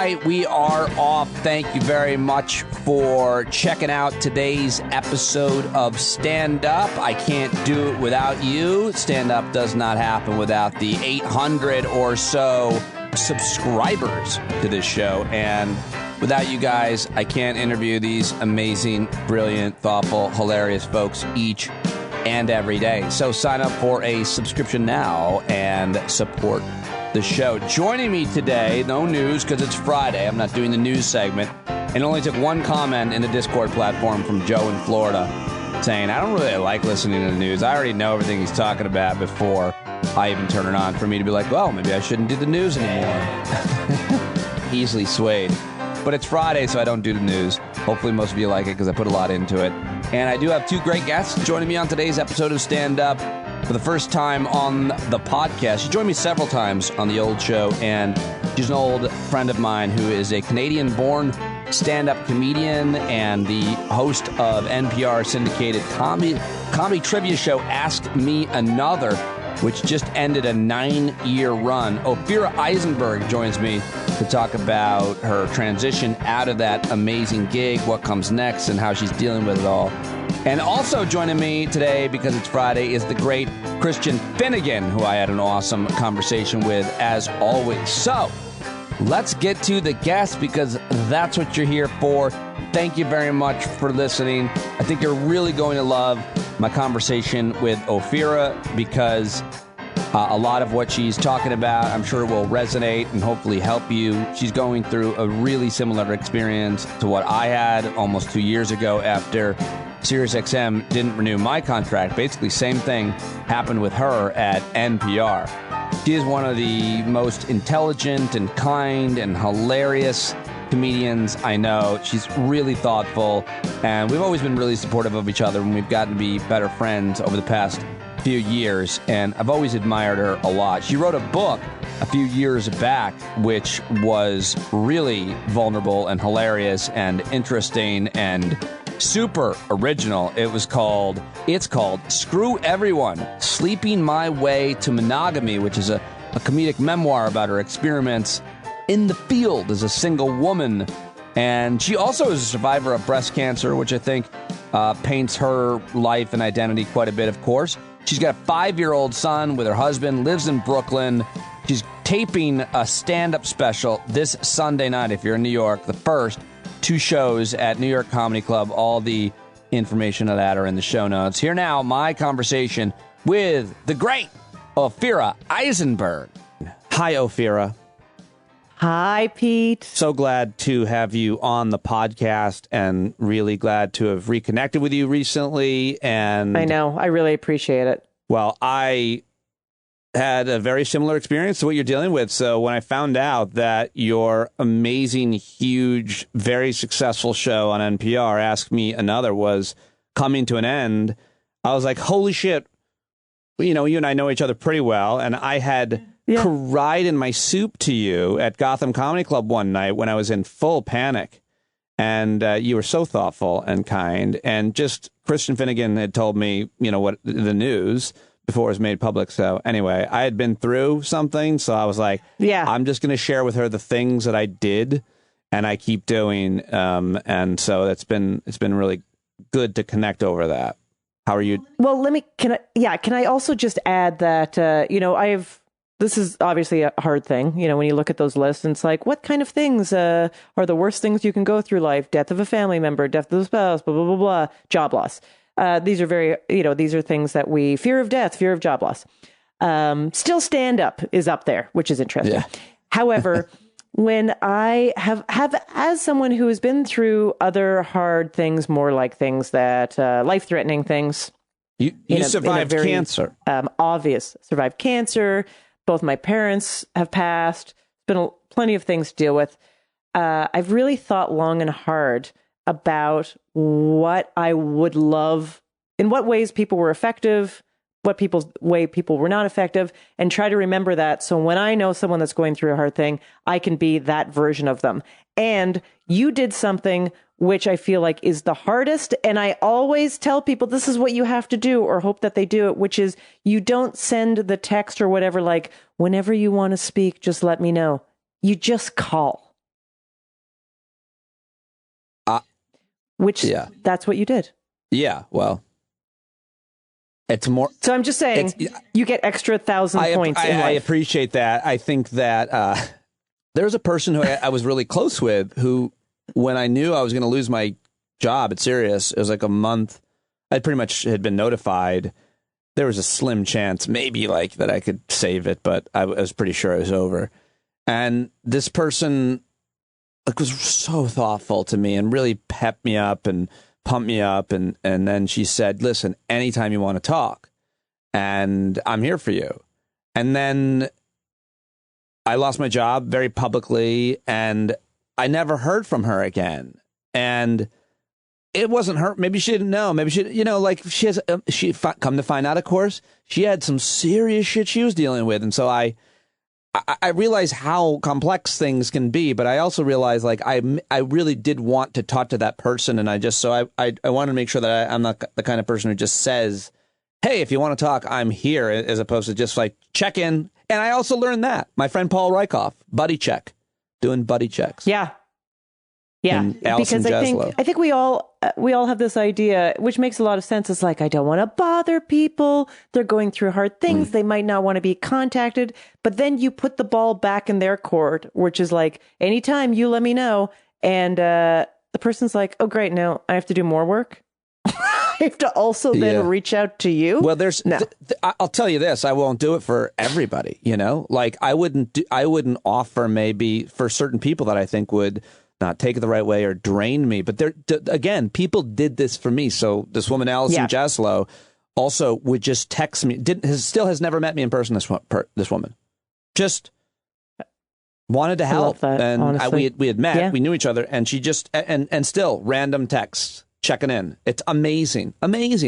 right, we are off. Thank you very much for checking out today's episode of Stand Up. I can't do it without you. Stand Up does not happen without the 800 or so subscribers to this show. And without you guys, I can't interview these amazing, brilliant, thoughtful, hilarious folks each and every day. So sign up for a subscription now and support the show. Joining me today, no news because it's Friday. I'm not doing the news segment. And it only took one comment in the Discord platform from Joe in Florida saying, I don't really like listening to the news. I already know everything he's talking about before I even turn it on, for me to be like, well, maybe I shouldn't do the news anymore. Easily swayed. But it's Friday, so I don't do the news. Hopefully most of you like it because I put a lot into it. And I do have two great guests joining me on today's episode of Stand Up. For the first time on the podcast. She joined me several times on the old show, and she's an old friend of mine who is a Canadian-born stand-up comedian and the host of NPR syndicated comedy trivia show Ask Me Another, which just ended a 9-year run. Ophira Eisenberg joins me to talk about her transition out of that amazing gig, what comes next, and how she's dealing with it all. And also joining me today, because it's Friday, is the great Christian Finnegan, who I had an awesome conversation with, as always. So, let's get to the guests, because that's what you're here for. Thank you very much for listening. I think you're really going to love my conversation with Ophira, because a lot of what she's talking about, I'm sure, will resonate and hopefully help you. She's going through a really similar experience to what I had almost 2 years ago after SiriusXM didn't renew my contract. Basically, same thing happened with her at NPR. She is one of the most intelligent and kind and hilarious comedians I know. She's really thoughtful, and we've always been really supportive of each other, and we've gotten to be better friends over the past few years, and I've always admired her a lot. She wrote a book a few years back, which was really vulnerable and hilarious and interesting and super original. It's called Screw Everyone, Sleeping My Way to Monogamy, which is a comedic memoir about her experiments in the field as a single woman. And she also is a survivor of breast cancer, which I think paints her life and identity quite a bit, of course. She's got a 5-year-old son with her husband, lives in Brooklyn. She's taping a stand-up special this Sunday night, if you're in New York, the first. 2 shows at New York Comedy Club. All the information of that are in the show notes. Here now, my conversation with the great Ophira Eisenberg. Hi, Ophira. Hi, Pete. So glad to have you on the podcast, and really glad to have reconnected with you recently. And I know. I really appreciate it. Well, I had a very similar experience to what you're dealing with. So when I found out that your amazing, huge, very successful show on NPR, Ask Me Another, was coming to an end, I was like, holy shit. You know, you and I know each other pretty well. And I had cried in my soup to you at Gotham Comedy Club one night when I was in full panic. And you were so thoughtful and kind. And just Christian Finnegan had told me, you know, what the news before it was made public. So anyway, I had been through something, so I was like, I'm just going to share with her the things that I did and I keep doing. And so it's been really good to connect over that. How are you? Well, can I also just add that, this is obviously a hard thing. You know, when you look at those lists, and it's like, what kind of things are the worst things you can go through life? Death of a family member, death of a spouse, blah, blah, blah, blah, job loss. These are things that fear of death, fear of job loss. Still stand up is up there, which is interesting. Yeah. However, when I have as someone who has been through other hard things, more like things that, life-threatening things. You survived cancer. Survived cancer. Both my parents have passed. Been plenty of things to deal with. I've really thought long and hard about what I would love, in what ways people were effective, way people were not effective, and try to remember that. So when I know someone that's going through a hard thing, I can be that version of them. And you did something which I feel like is the hardest. And I always tell people this is what you have to do, or hope that they do it, which is you don't send the text or whatever, like, whenever you want to speak, just let me know. You just call. which that's what you did. Yeah, well, it's more. So I'm just saying, you get extra 1,000 points in life. I appreciate that. I think that there's a person who I was really close with who, when I knew I was going to lose my job at Sirius, it was like a month. I pretty much had been notified. There was a slim chance, maybe like that I could save it, but I was pretty sure it was over. And this person was so thoughtful to me and really pepped me up and pumped me up. And then she said, listen, anytime you want to talk, and I'm here for you. And then I lost my job very publicly, and I never heard from her again. And it wasn't her. Maybe she didn't know. Maybe she, like come to find out, of course, she had some serious shit she was dealing with. And so I realize how complex things can be, but I also realize like I really did want to talk to that person. And I wanted to make sure that I'm not the kind of person who just says, hey, if you want to talk, I'm here, as opposed to just like check in. And I also learned that my friend Paul Rykoff, buddy check, doing buddy checks. Yeah. Yeah, because I think we all have this idea, which makes a lot of sense. It's like, I don't want to bother people. They're going through hard things. They might not want to be contacted. But then you put the ball back in their court, which is like, anytime you let me know. And the person's like, oh, great. Now I have to do more work. I have to also then reach out to you. Well, I'll tell you this. I won't do it for everybody. Like I wouldn't offer maybe for certain people that I think would not take it the right way or drain me. But again, people did this for me. So this woman, Allison Jaslow, also would just text me. Still has never met me in person. This woman just wanted to help, and we had met. We knew each other, and she just and still random texts checking in. It's amazing.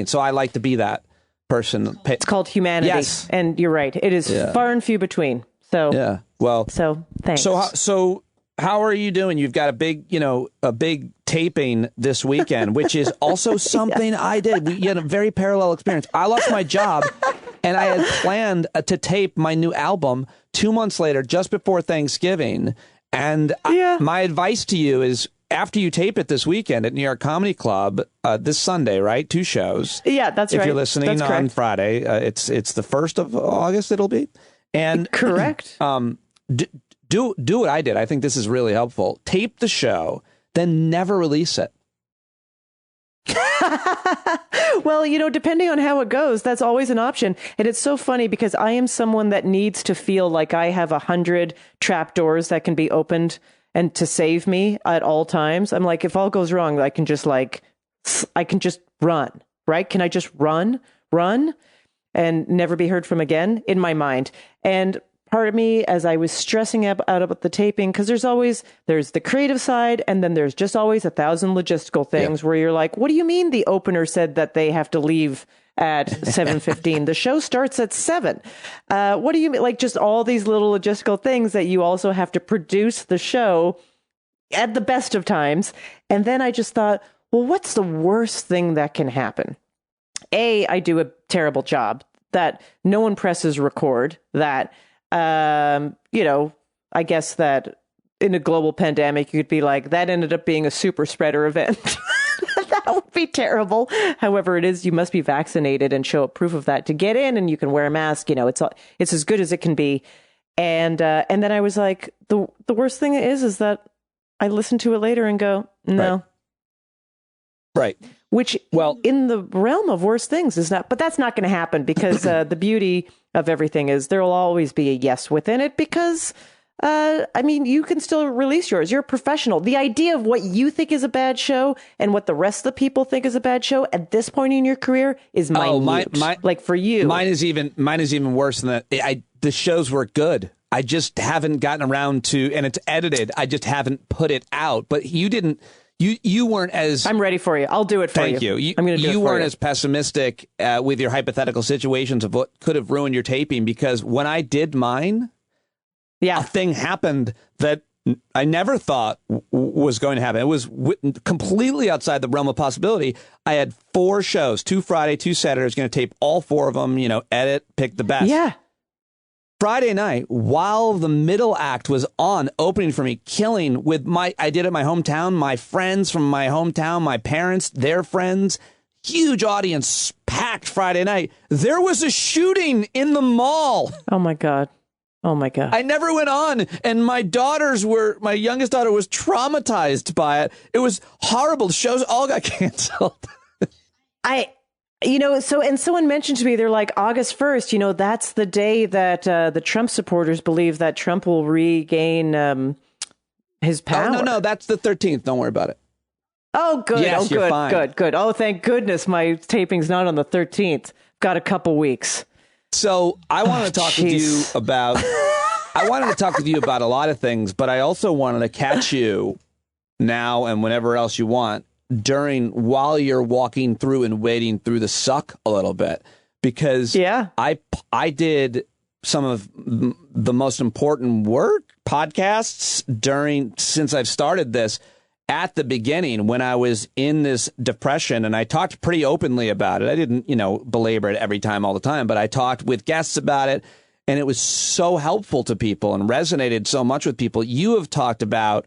So I like to be that person. It's called humanity. Yes, and you're right. It is far and few between. So yeah. Well, so thanks. So how are you doing? You've got a big taping this weekend, which is also something I did. We had a very parallel experience. I lost my job, and I had planned to tape my new album 2 months later, just before Thanksgiving. And my advice to you is, after you tape it this weekend at New York Comedy Club, this Sunday, right? 2 shows. Yeah, that's right. If you're listening on Friday, it's the 1st of August. It'll be, and correct. Do what I did. I think this is really helpful. Tape the show, then never release it. Well, depending on how it goes, that's always an option. And it's so funny because I am someone that needs to feel like I have 100 trapdoors that can be opened and to save me at all times. I'm like, if all goes wrong, I can just run, right? Can I just run and never be heard from again in my mind? And part of me, as I was stressing out about the taping, because there's the creative side, and then there's just always 1,000 logistical things where you're like, what do you mean the opener said that they have to leave at 7:15? The show starts at 7. What do you mean? Like, just all these little logistical things that you also have to produce the show at the best of times. And then I just thought, well, what's the worst thing that can happen? I do a terrible job, that no one presses record, that I guess that in a global pandemic, you could be like, that ended up being a super spreader event. That would be terrible. However, you must be vaccinated and show proof of that to get in, and you can wear a mask. It's as good as it can be. And then I was like, the worst thing is that I listen to it later and go, no. Right. Which, in the realm of worst things is not, but that's not going to happen, because the beauty of everything is there will always be a yes within it, because, you can still release yours. You're a professional. The idea of what you think is a bad show and what the rest of the people think is a bad show at this point in your career is minute. Like for you. Mine is even worse than that. The shows were good. I just haven't gotten around to, and it's edited. I just haven't put it out. But you didn't. You weren't as... I'm ready for you. I'll do it for you. Thank you. I'm going to do it for you. You weren't as pessimistic with your hypothetical situations of what could have ruined your taping, because when I did mine, a thing happened that I never thought was going to happen. It was completely outside the realm of possibility. I had 4 shows, 2 Friday, 2 Saturday. I was going to tape all 4 of them, edit, pick the best. Yeah. Friday night, while the middle act was on, opening for me, killing with I did it in my hometown, my friends from my hometown, my parents, their friends, huge audience, packed Friday night. There was a shooting in the mall. Oh my God. Oh my God. I never went on. And my youngest daughter was traumatized by it. It was horrible. The shows all got canceled. And someone mentioned to me, they're like, August 1st, that's the day that the Trump supporters believe that Trump will regain his power. Oh, no, that's the 13th. Don't worry about it. Oh, good. Yes, you're fine. Good. Oh, thank goodness my taping's not on the 13th. Got a couple weeks. So I wanted to talk with you about, a lot of things, but I also wanted to catch you now and whenever else you want while you're walking through and wading through the suck a little bit, because I did some of the most important podcasts since I've started this at the beginning when I was in this depression, and I talked pretty openly about it. I didn't, belabor it every time all the time, but I talked with guests about it, and it was so helpful to people and resonated so much with people. You have talked about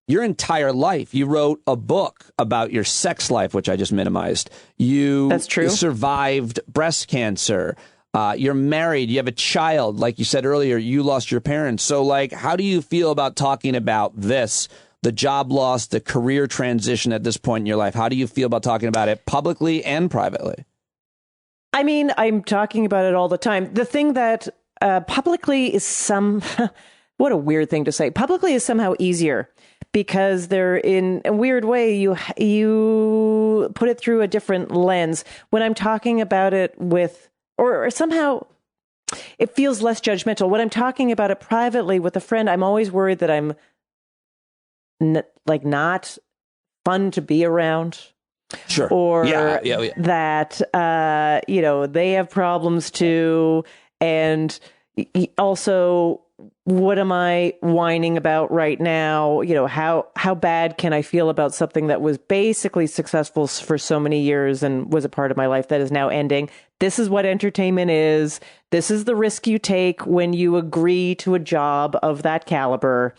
your entire life. You wrote a book about your sex life, which I just minimized. That's true. You survived breast cancer. You're married. You have a child. Like you said earlier, you lost your parents. So, how do you feel about talking about this, the job loss, the career transition at this point in your life? How do you feel about talking about it publicly and privately? I mean, I'm talking about it all the time. The thing that publicly is what a weird thing to say. Publicly is somehow easier, because they're in a weird way, you put it through a different lens. When I'm talking about it or somehow it feels less judgmental. When I'm talking about it privately with a friend, I'm always worried that I'm not fun to be around. Sure. Or that, they have problems too. And also, what am I whining about right now? How bad can I feel about something that was basically successful for so many years and was a part of my life that is now ending? This is what entertainment is. This is the risk you take when you agree to a job of that caliber,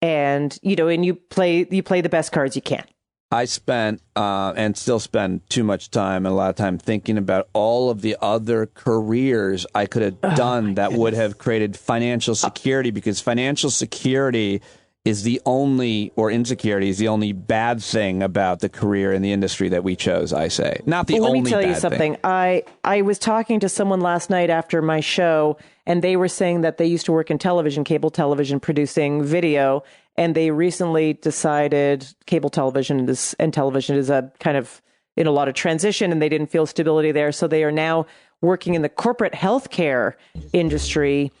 and you play the best cards you can. I spent and still spend too much time and a lot of time thinking about all of the other careers I could have done that would have created financial security, because financial security is the only, or insecurity is the only bad thing about the career in the industry that we chose, I say. Not the only bad thing. Let me tell you something. I was talking to someone last night after my show, and they were saying that they used to work in television, cable television, producing video, and they recently decided cable television and television is a kind of in a lot of transition, and they didn't feel stability there. So they are now working in the corporate healthcare industry,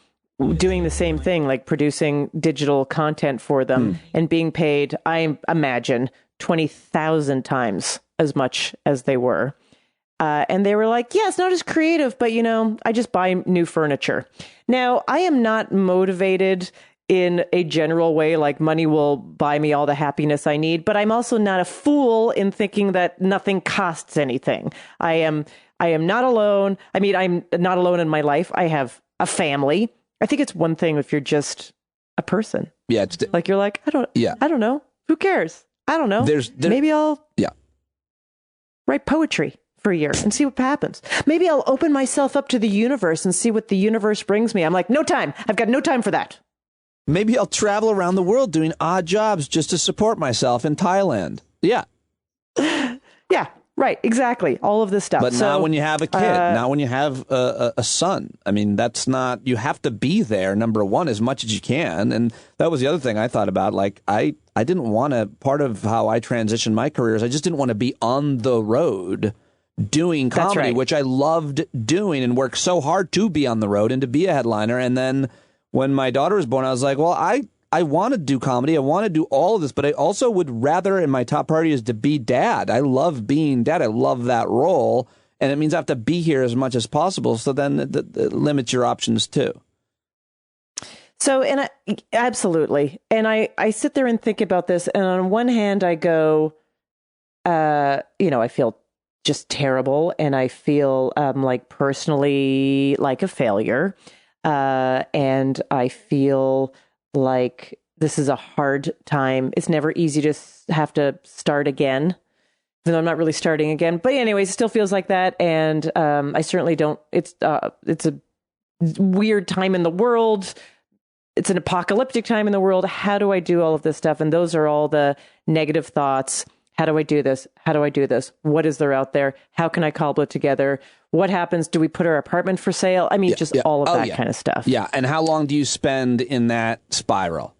doing the same thing, like producing digital content for them and being paid, I imagine, 20,000 times as much as they were. And they were like, yeah, it's not as creative, but, I just buy new furniture. Now, I am not motivated in a general way, like money will buy me all the happiness I need, but I'm also not a fool in thinking that nothing costs anything. I am not alone. I mean, I'm not alone in my life. I have a family. I think it's one thing if you're just a person. Yeah. It's like, you're like, I don't know. Who cares? I don't know. Maybe I'll write poetry for a year and see what happens. Maybe I'll open myself up to the universe and see what the universe brings me. I'm like, no time. I've got no time for that. Maybe I'll travel around the world doing odd jobs just to support myself in Thailand. Yeah. Yeah. Right. Exactly. All of this stuff. But not when you have a kid, not when you have a son. I mean, that's not, you have to be there, number one, as much as you can. And that was the other thing I thought about. Like, I didn't want to, part of how I transitioned my career is I just didn't want to be on the road doing comedy, which I loved doing and worked so hard to be on the road and to be a headliner. And then when my daughter was born, I was like, well, I want to do comedy. I want to do all of this, but I also would rather, and my top priority is to be dad. I love being dad. I love that role. And it means I have to be here as much as possible. So then it limits your options too. So, absolutely. And I sit there and think about this. And on one hand, I go, I feel just terrible. And I feel like personally like a failure. And I feel like this is a hard time. It's never easy to have to start again, even though I'm not really starting again. But anyways, it still feels like that. And I certainly don't. It's a weird time in the world. It's an apocalyptic time in the world. How do I do all of this stuff? And those are all the negative thoughts. How do I do this? How do I do this? What is there out there? How can I cobble it together? What happens? Do we put our apartment for sale? I mean, all of that kind of stuff. Yeah. And how long do you spend in that spiral?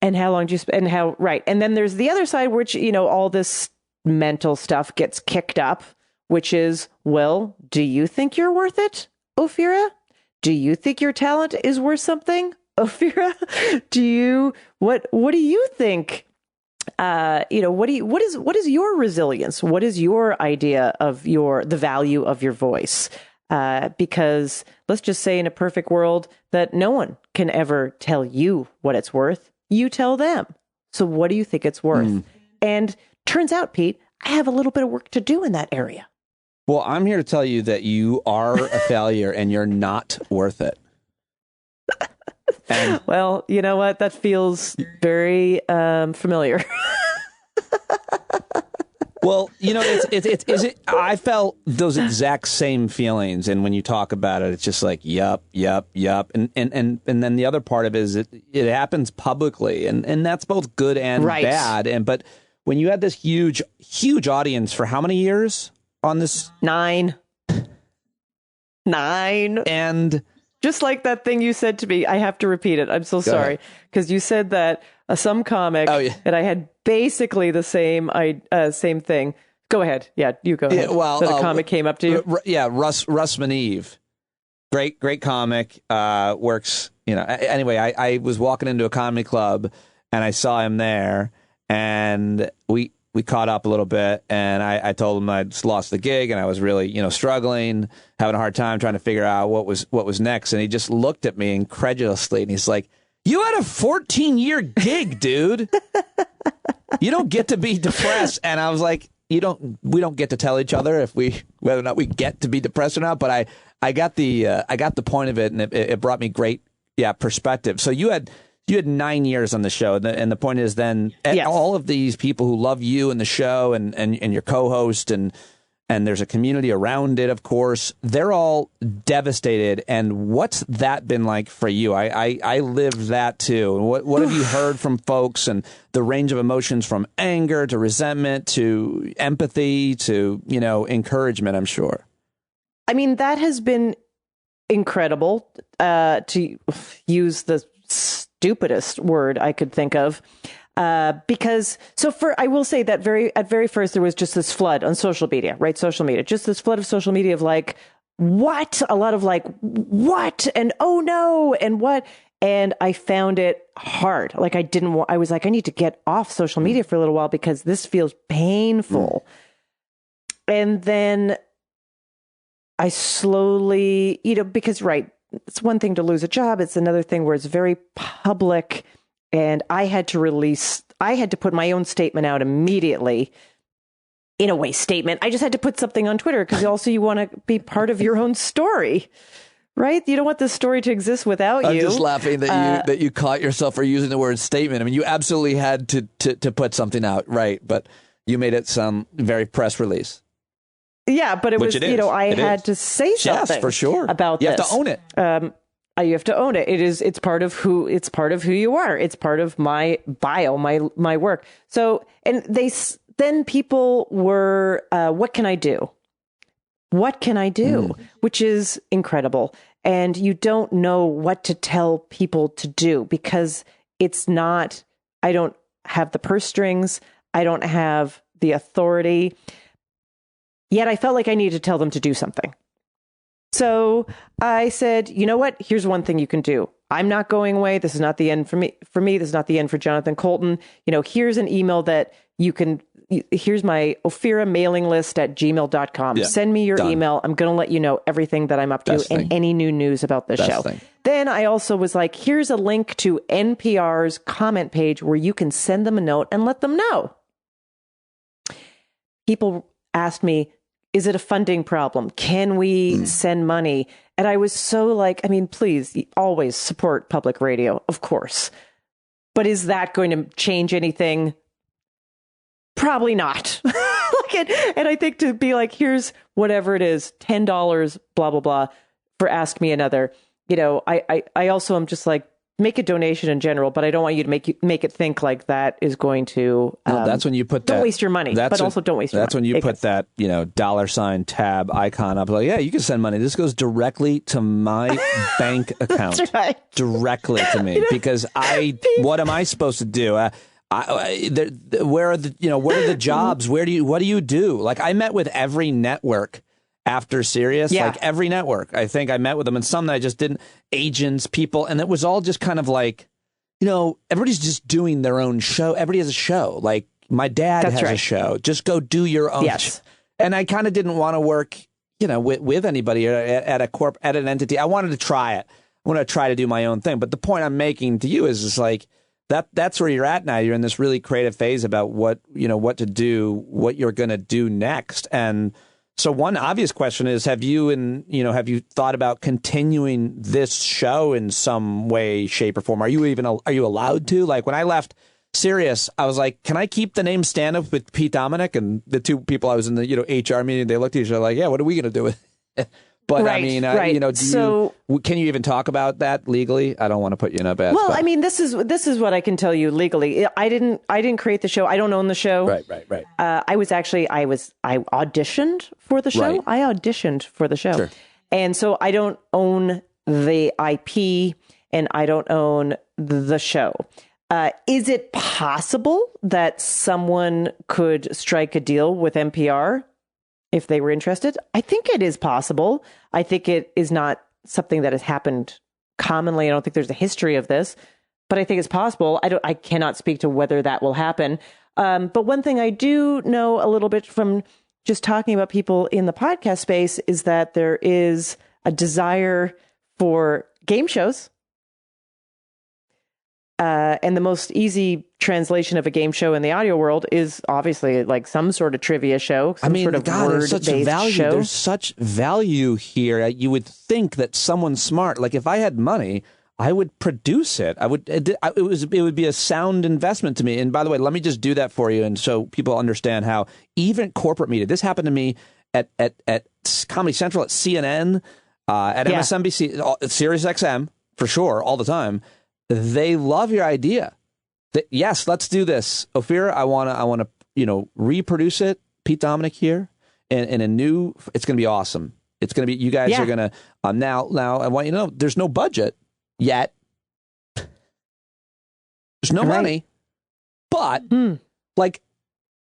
And how long do you spend? Right. And then there's the other side, which, all this mental stuff gets kicked up, which is, well, do you think you're worth it, Ophira? Do you think your talent is worth something, Ophira? What do you think? What is your resilience? What is your idea of the value of your voice? Because let's just say in a perfect world that no one can ever tell you what it's worth. You tell them. So what do you think it's worth? And turns out, Pete, I have a little bit of work to do in that area. Well, I'm here to tell you that you are a failure and you're not worth it. And well, you know what? That feels very familiar. Well, I felt those exact same feelings, and when you talk about it, it's just like, yup, and then the other part of it is it happens publicly, and that's both good and bad. But when you had this huge audience for how many years on this? 9. And just like that thing you said to me, I have to repeat it. I'm so sorry, because you said that some comic that I had basically the same thing. Go ahead. Yeah, you go ahead. Yeah, well, so the comic came up to you. Russ Maneve, great comic. Works. Anyway, I was walking into a comedy club and I saw him there, and we caught up a little bit, and I told him I just lost the gig and I was really struggling, having a hard time trying to figure out what was next, and he just looked at me incredulously and he's like, "You had a 14-year gig, dude. You don't get to be depressed." And I was like, we don't get to tell each other whether or not we get to be depressed or not. But I got the point of it, and it brought me great perspective. So you had 9 years on the show, and the point is then all of these people who love you and the show and your co-host and there's a community around it, of course, they're all devastated. And what's that been like for you? I lived that too. And what have you heard from folks, and the range of emotions from anger to resentment to empathy to, encouragement, I'm sure. I mean, that has been incredible, to use the stupidest word I could think of. Because I will say that at very first, there was just this flood on social media, right? Social media, just this flood of social media of like, what? A lot of like, what? And oh no. And what? And I found it hard. Like I was like, I need to get off social media for a little while because this feels painful. And then I slowly, because it's one thing to lose a job. It's another thing where it's very public. And I had to put my own statement out immediately. In a way, statement. I just had to put something on Twitter because also you want to be part of your own story, right? You don't want this story to exist without you. I'm just laughing that you caught yourself for using the word statement. I mean, you absolutely had to put something out, right? But you made it sound very press release. Yeah, but it was, I had to say something. Yes, for sure. About this. You have to own it. You have to own it. It's part of who you are. It's part of my bio, my work. So, and then people were, what can I do? What can I do? Which is incredible. And you don't know what to tell people to do because I don't have the purse strings. I don't have the authority. Yet I felt like I needed to tell them to do something. So I said, you know what? Here's one thing you can do. I'm not going away. This is not the end for me. This is not the end for Jonathan Colton. Here's an email that you can, here's my Ophira mailing list at gmail.com. Yeah, send me your email. I'm going to let you know everything that I'm up to and any new news about the show. Then I also was like, here's a link to NPR's comment page where you can send them a note and let them know. People asked me, is it a funding problem? Can we send money? And I was so like, I mean, please always support public radio, of course. But is that going to change anything? Probably not. And I think to be like, here's whatever it is, $10, blah, blah, blah, for Ask Me Another. You know, I also am just like, make a donation in general, but I don't want you to make it think like that is going to. No, that's when you put don't waste your money, but also don't waste your money. That's when you put that, you know, $ tab icon up. Like, yeah, you can send money. This goes directly to my bank account. That's right. Directly to me, because what am I supposed to do? Where are the jobs? What do you do? Like, I met with every network after Sirius, like every network. I think I met with them, and some that I just didn't. Agents, people, and it was all just kind of like, you know, everybody's just doing their own show. Everybody has a show. Like, my dad has a show. Just go do your own. Yes. And I kind of didn't want to work, you know, with anybody at an entity. I wanted to try it. I want to try to do my own thing. But the point I'm making to you is like, that's where you're at now. You're in this really creative phase about what to do, what you're going to do next. And so one obvious question is, have you thought about continuing this show in some way, shape, or form? Are you allowed to? Like, when I left Sirius, I was like, can I keep the name Stand Up with Pete Dominic? And the two people I was in the, HR meeting, they looked at each other like, yeah, what are we going to do with it? But right, I mean, can you even talk about that legally? I don't want to put you in a bad spot. I mean, this is what I can tell you legally. I didn't create the show. I don't own the show. Right. I auditioned for the show. Right. I auditioned for the show. Sure. And so I don't own the IP and I don't own the show. Is it possible that someone could strike a deal with NPR if they were interested? I think it is possible. I think it is not something that has happened commonly. I don't think there's a history of this, but I think it's possible. I cannot speak to whether that will happen. But one thing I do know a little bit from just talking about people in the podcast space is that there is a desire for game shows. And the most easy translation of a game show in the audio world is obviously like some sort of trivia show, sort of word-based show. There's such value here. You would think that someone smart, like if I had money, I would produce it. It would be a sound investment to me. And by the way, let me just do that for you, and so people understand how even corporate media. This happened to me at Comedy Central, at CNN, at MSNBC, Sirius XM for sure, all the time. They love your idea. Yes, let's do this, Ophira. I want to reproduce it. Pete Dominic here in a new. It's going to be awesome. It's going to be. You guys are going to now. I want you to know there's no budget yet. There's no money, but like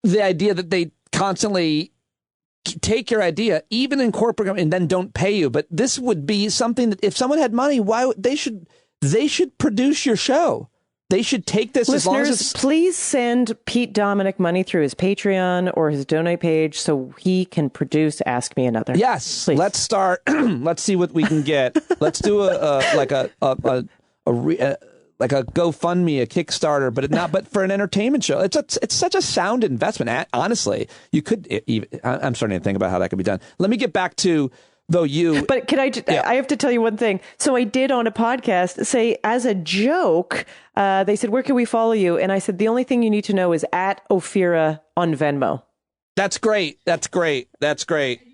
the idea that they constantly take your idea, even in corporate, and then don't pay you. But this would be something that if someone had money, they should produce your show. They should take this. Listeners, as long as please send Pete Dominic money through his Patreon or his donate page so he can produce Ask Me Another. Yes, please. Let's start. Let's see what we can get. Let's do a GoFundMe, a Kickstarter, but for an entertainment show. It's such a sound investment. Honestly, you could. I'm starting to think about how that could be done. Let me get back to. But can I? I have to tell you one thing. So I did on a podcast say, as a joke, they said, "Where can we follow you?" And I said, "The only thing you need to know is at Ophira on Venmo." That's great. That's great.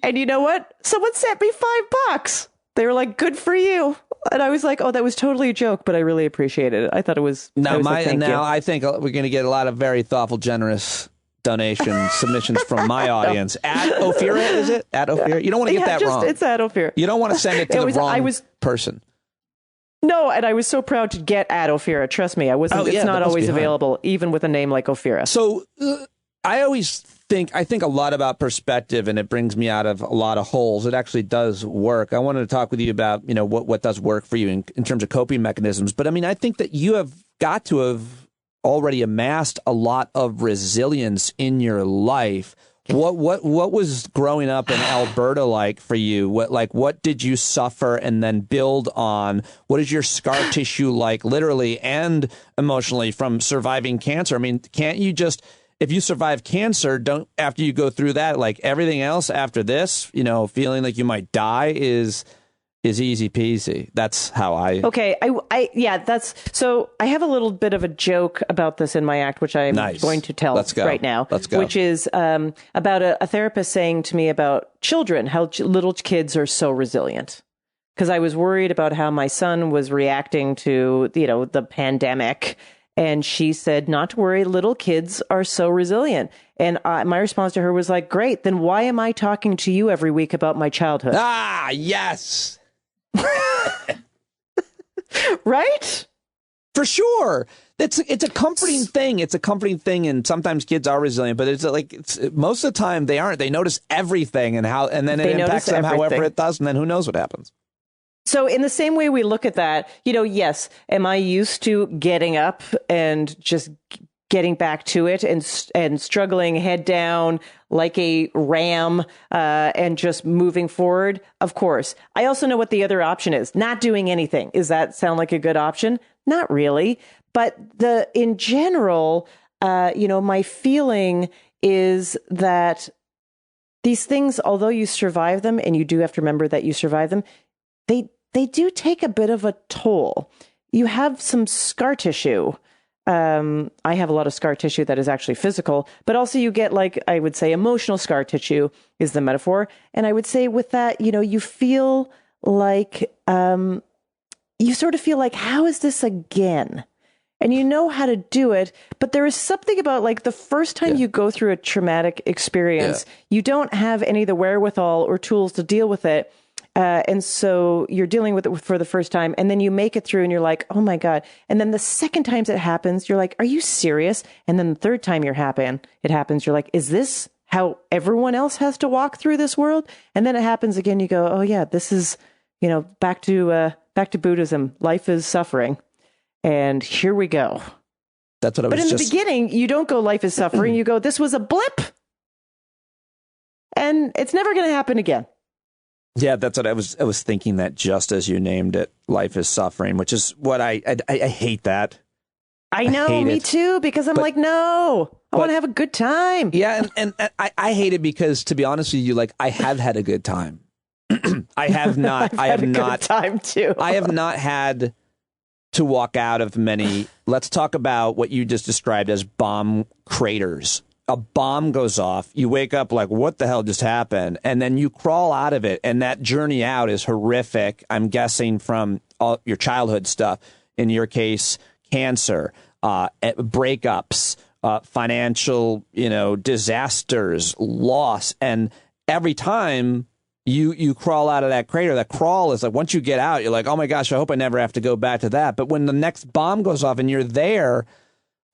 And you know what? Someone sent me $5. They were like, "Good for you." And I was like, "Oh, that was totally a joke, but I really appreciated it. I thought it was." I think we're going to get a lot of very thoughtful, generous donation submissions from my audience. At Ophira, is it? At Ophira? You don't want to get that wrong. It's at Ophira. You don't want to send it to the wrong person. No, and I was so proud to get at Ophira. Trust me, I wasn't. It's not always available, even with a name like Ophira. So I think a lot about perspective, and it brings me out of a lot of holes. It actually does work. I wanted to talk with you about what does work for you in terms of coping mechanisms. But I mean, I think that you have got to have already amassed a lot of resilience in your life. What was growing up in Alberta like for you? What did you suffer and then build on? What is your scar tissue like, literally and emotionally, from surviving cancer? I mean, can't you just, if you survive cancer, after you go through that, like everything else after this, feeling like you might die is is easy peasy. That's how I... Okay. So I have a little bit of a joke about this in my act, which I'm going to tell right now. Let's go. Which is about a therapist saying to me about children, how little kids are so resilient. Because I was worried about how my son was reacting to, the pandemic. And she said, not to worry, little kids are so resilient. And my response to her was like, great, then why am I talking to you every week about my childhood? Ah, yes. Right? For sure. It's a comforting thing. It's a comforting thing. And sometimes kids are resilient, but most of the time they aren't. They notice everything and then it impacts them however it does. And then who knows what happens. So in the same way we look at that, yes, am I used to getting up and just getting back to it and struggling head down like a ram and just moving forward? Of course. I also know what the other option is. Not doing anything. Does that sound like a good option? Not really. But in general, my feeling is that these things, although you survive them, and you do have to remember that you survive them, they do take a bit of a toll. You have some scar tissue. I have a lot of scar tissue that is actually physical, but also you get, I would say, emotional scar tissue is the metaphor. And I would say with that, you feel like, you sort of feel like, how is this again? And you know how to do it, but there is something about the first time you go through a traumatic experience, you don't have any of the wherewithal or tools to deal with it. And so you're dealing with it for the first time, and then you make it through and you're like, oh my God. And then the second time it happens, you're like, are you serious? And then the third time it happens, you're like, is this how everyone else has to walk through this world? And then it happens again. You go, oh yeah, this is, back to Buddhism. Life is suffering. And here we go. That's what I was But in the beginning, you don't go, life is suffering. You go, this was a blip. And it's never going to happen again. Yeah, that's what I was thinking, that just as you named it, life is suffering, which is what I hate that. I know, me too, because I'm no, I want to have a good time. Yeah, and I hate it because, to be honest with you, I have had a good time. I have not. I have not. Good time too. I have not had to walk out of many. Let's talk about what you just described as bomb craters. A bomb goes off, you wake up like, what the hell just happened? And then you crawl out of it. And that journey out is horrific. I'm guessing from all your childhood stuff. In your case, cancer, breakups, financial, disasters, loss. And every time you crawl out of that crater, that crawl is like, once you get out, you're like, oh my gosh, I hope I never have to go back to that. But when the next bomb goes off and you're there,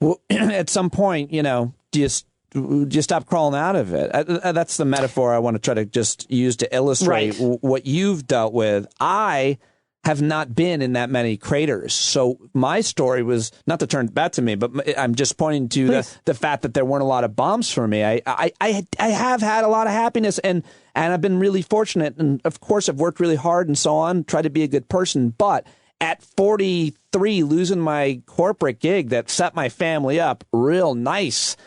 well, at some point, do you stop crawling out of it? That's the metaphor I want to try to just use to illustrate what you've dealt with. I have not been in that many craters. So my story was, not to turn it back to me, but I'm just pointing to the fact that there weren't a lot of bombs for me. I have had a lot of happiness, and I've been really fortunate. And of course, I've worked really hard and so on, tried to be a good person. But at 43, losing my corporate gig that set my family up real nice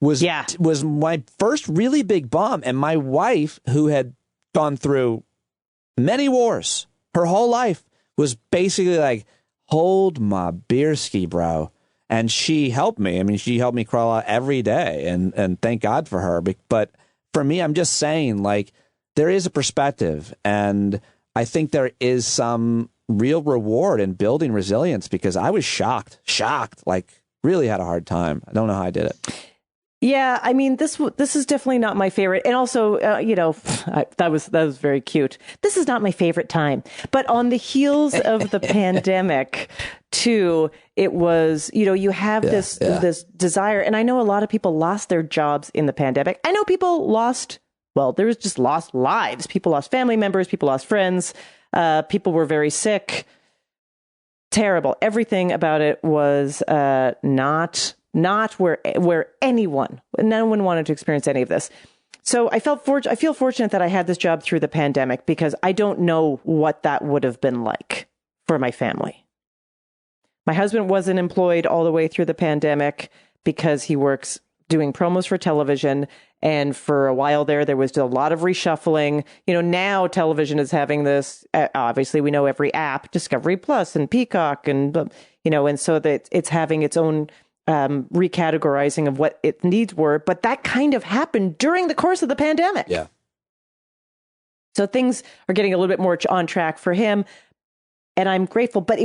was my first really big bomb. And my wife, who had gone through many wars her whole life, was basically like, hold my beer ski, bro. And she helped me. I mean, she helped me crawl out every day, and thank God for her. But for me, I'm just saying, there is a perspective, and I think there is some real reward in building resilience, because I was shocked, really had a hard time. I don't know how I did it. Yeah, I mean, this is definitely not my favorite. And also, that was very cute. This is not my favorite time. But on the heels of the pandemic, too, it was, you have this desire. And I know a lot of people lost their jobs in the pandemic. I know people lost lives. People lost family members. People lost friends. People were very sick. Terrible. Everything about it was not where no one wanted to experience any of this. So I feel fortunate that I had this job through the pandemic, because I don't know what that would have been like for my family. My husband wasn't employed all the way through the pandemic because he works doing promos for television. And for a while there was a lot of reshuffling. Now television is having this, obviously we know every app, Discovery Plus and Peacock, and so that it's having its own recategorizing of what its needs were. But that kind of happened during the course of the pandemic. Yeah. So things are getting a little bit more on track for him. And I'm grateful. But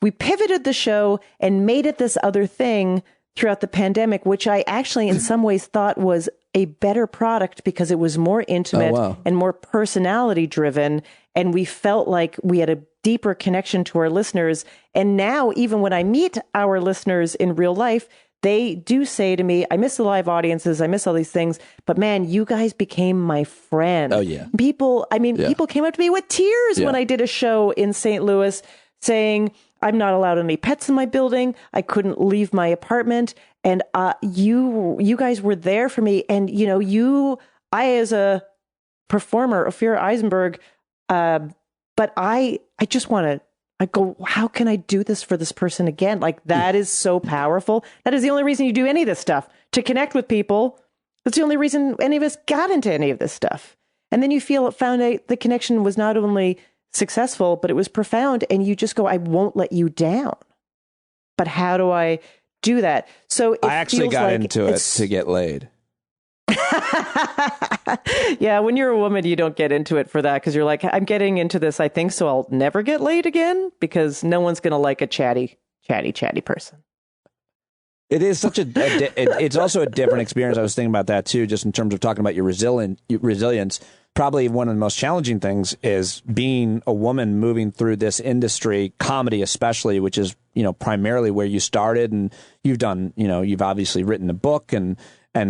we pivoted the show and made it this other thing throughout the pandemic, which I actually in some ways thought was a better product because it was more intimate and more personality driven. And we felt like we had a deeper connection to our listeners. And now, even when I meet our listeners in real life, they do say to me, I miss the live audiences. I miss all these things. But man, you guys became my friend. Oh, yeah. People came up to me with tears when I did a show in St. Louis saying, I'm not allowed any pets in my building. I couldn't leave my apartment. And you guys were there for me. And, I as a performer, Ophira Eisenberg, but I just want to, I go, how can I do this for this person again? Like, that is so powerful. That is the only reason you do any of this stuff, to connect with people. That's the only reason any of us got into any of this stuff. And then you found out the connection was not only successful, but it was profound. And you just go, I won't let you down. But how do I do that? So I actually got into it to get laid. Yeah, when you're a woman, you don't get into it for that because you're like, I'm getting into this, I think, so I'll never get laid again because no one's going to like a chatty person. It is such it's also a different experience. I was thinking about that too, just in terms of talking about your resilience. Probably one of the most challenging things is being a woman moving through this industry, comedy especially, which is, primarily where you started, and you've done, you've obviously written a book and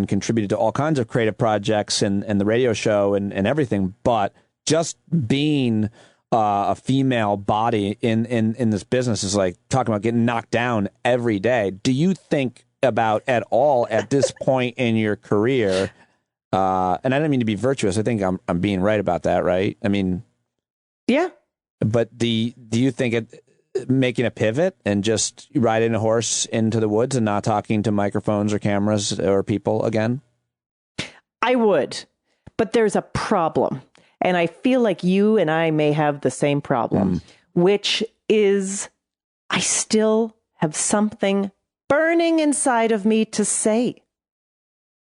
contributed to all kinds of creative projects and the radio show and everything. But just being a female body in this business is like talking about getting knocked down every day. Do you think about at all at this point in your career? And I don't mean to be virtuous. I think I'm being right about that, right? I mean, yeah. But do you think making a pivot and just riding a horse into the woods and not talking to microphones or cameras or people again? I would, but there's a problem. And I feel like you and I may have the same problem, which is I still have something burning inside of me to say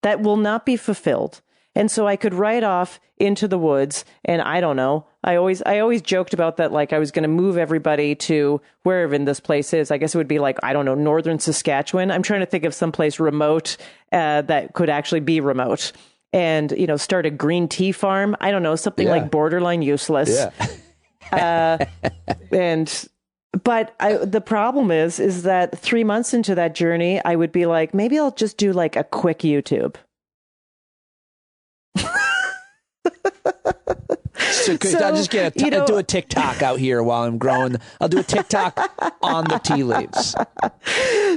that will not be fulfilled. And so I could ride off into the woods, and I don't know. I always joked about that, like I was going to move everybody to wherever this place is. I guess it would be like, I don't know, northern Saskatchewan. I'm trying to think of someplace remote that could actually be remote, and start a green tea farm. I don't know, something like borderline useless. Yeah. But the problem is that 3 months into that journey, I would be like, maybe I'll just do like a quick YouTube. So I'll just do a TikTok out here while I'm growing. I'll do a TikTok on the tea leaves.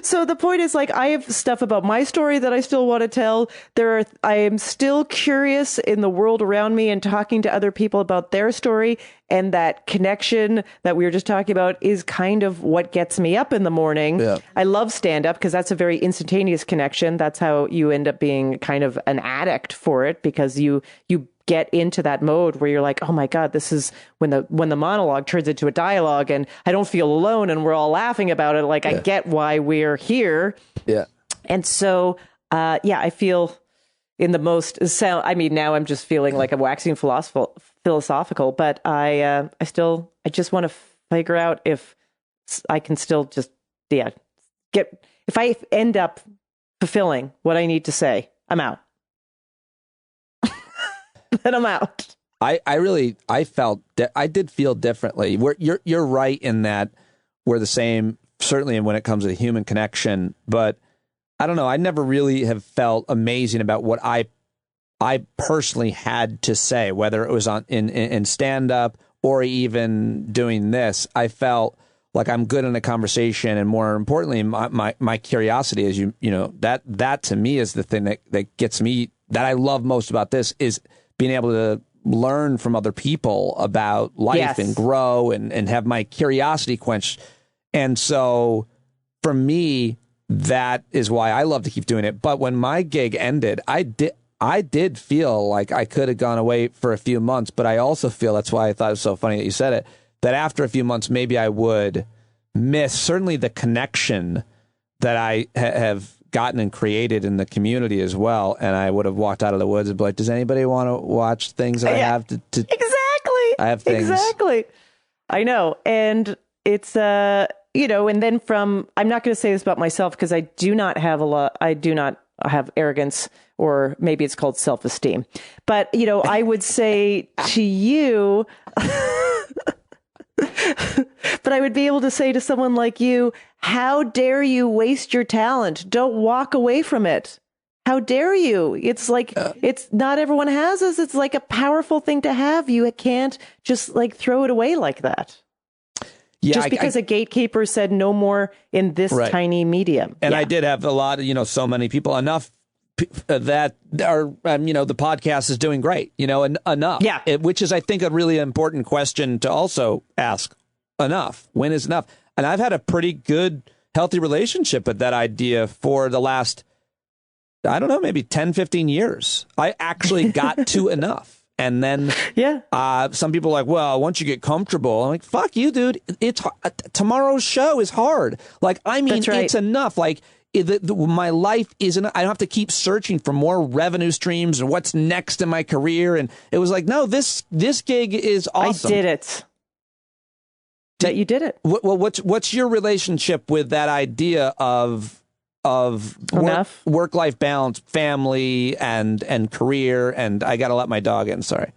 So the point is, like, I have stuff about my story that I still want to tell. I am still curious in the world around me and talking to other people about their story. And that connection that we were just talking about is kind of what gets me up in the morning. Yeah. I love stand-up because that's a very instantaneous connection. That's how you end up being kind of an addict for it, because you get into that mode where you're like, oh my God, this is when the monologue turns into a dialogue and I don't feel alone and we're all laughing about it. Like, I get why we're here. Yeah. And so, I feel in the most sound, I mean, now I'm just feeling like I'm waxing philosophical, but I just want to figure out if I can still just, if I end up fulfilling what I need to say, I'm out. Then I'm out. I did feel differently. You're right in that we're the same, certainly when it comes to the human connection, but I don't know. I never really have felt amazing about what I personally had to say, whether it was in stand-up or even doing this. I felt like I'm good in a conversation, and more importantly, my curiosity is that to me is the thing that gets me, that I love most about this, is being able to learn from other people about life and grow and have my curiosity quenched. And so for me, that is why I love to keep doing it. But when my gig ended, I did feel like I could have gone away for a few months, but I also feel, that's why I thought it was so funny that you said it, that after a few months, maybe I would miss certainly the connection that I have gotten and created in the community as well. And I would have walked out of the woods and be like, does anybody want to watch things that I have to Exactly. I have things. Exactly. I know. And it's, and then I'm not going to say this about myself because I do not have arrogance, or maybe it's called self-esteem. But, I would say to you, but I would be able to say to someone like you, how dare you waste your talent? Don't walk away from it. How dare you? It's like, it's not everyone has this. It's like a powerful thing to have. You can't just like throw it away like that. Yeah, just because a gatekeeper said no more in this tiny medium. And I did have a lot of, so many people, enough that are, the podcast is doing great, enough. Yeah. Which is, I think, a really important question to also ask. Enough. When is enough? And I've had a pretty good, healthy relationship with that idea for the last, I don't know, maybe 10, 15 years. I actually got to enough. And then some people are like, well, once you get comfortable, I'm like, fuck you, dude. It's tomorrow's show is hard. Like, I mean, it's enough. Like, my life isn't, I don't have to keep searching for more revenue streams and what's next in my career. And it was like, no, this gig is awesome. I did it. That you did it. Well, what's your relationship with that idea of work-life balance, family and career? And I got to let my dog in. Sorry.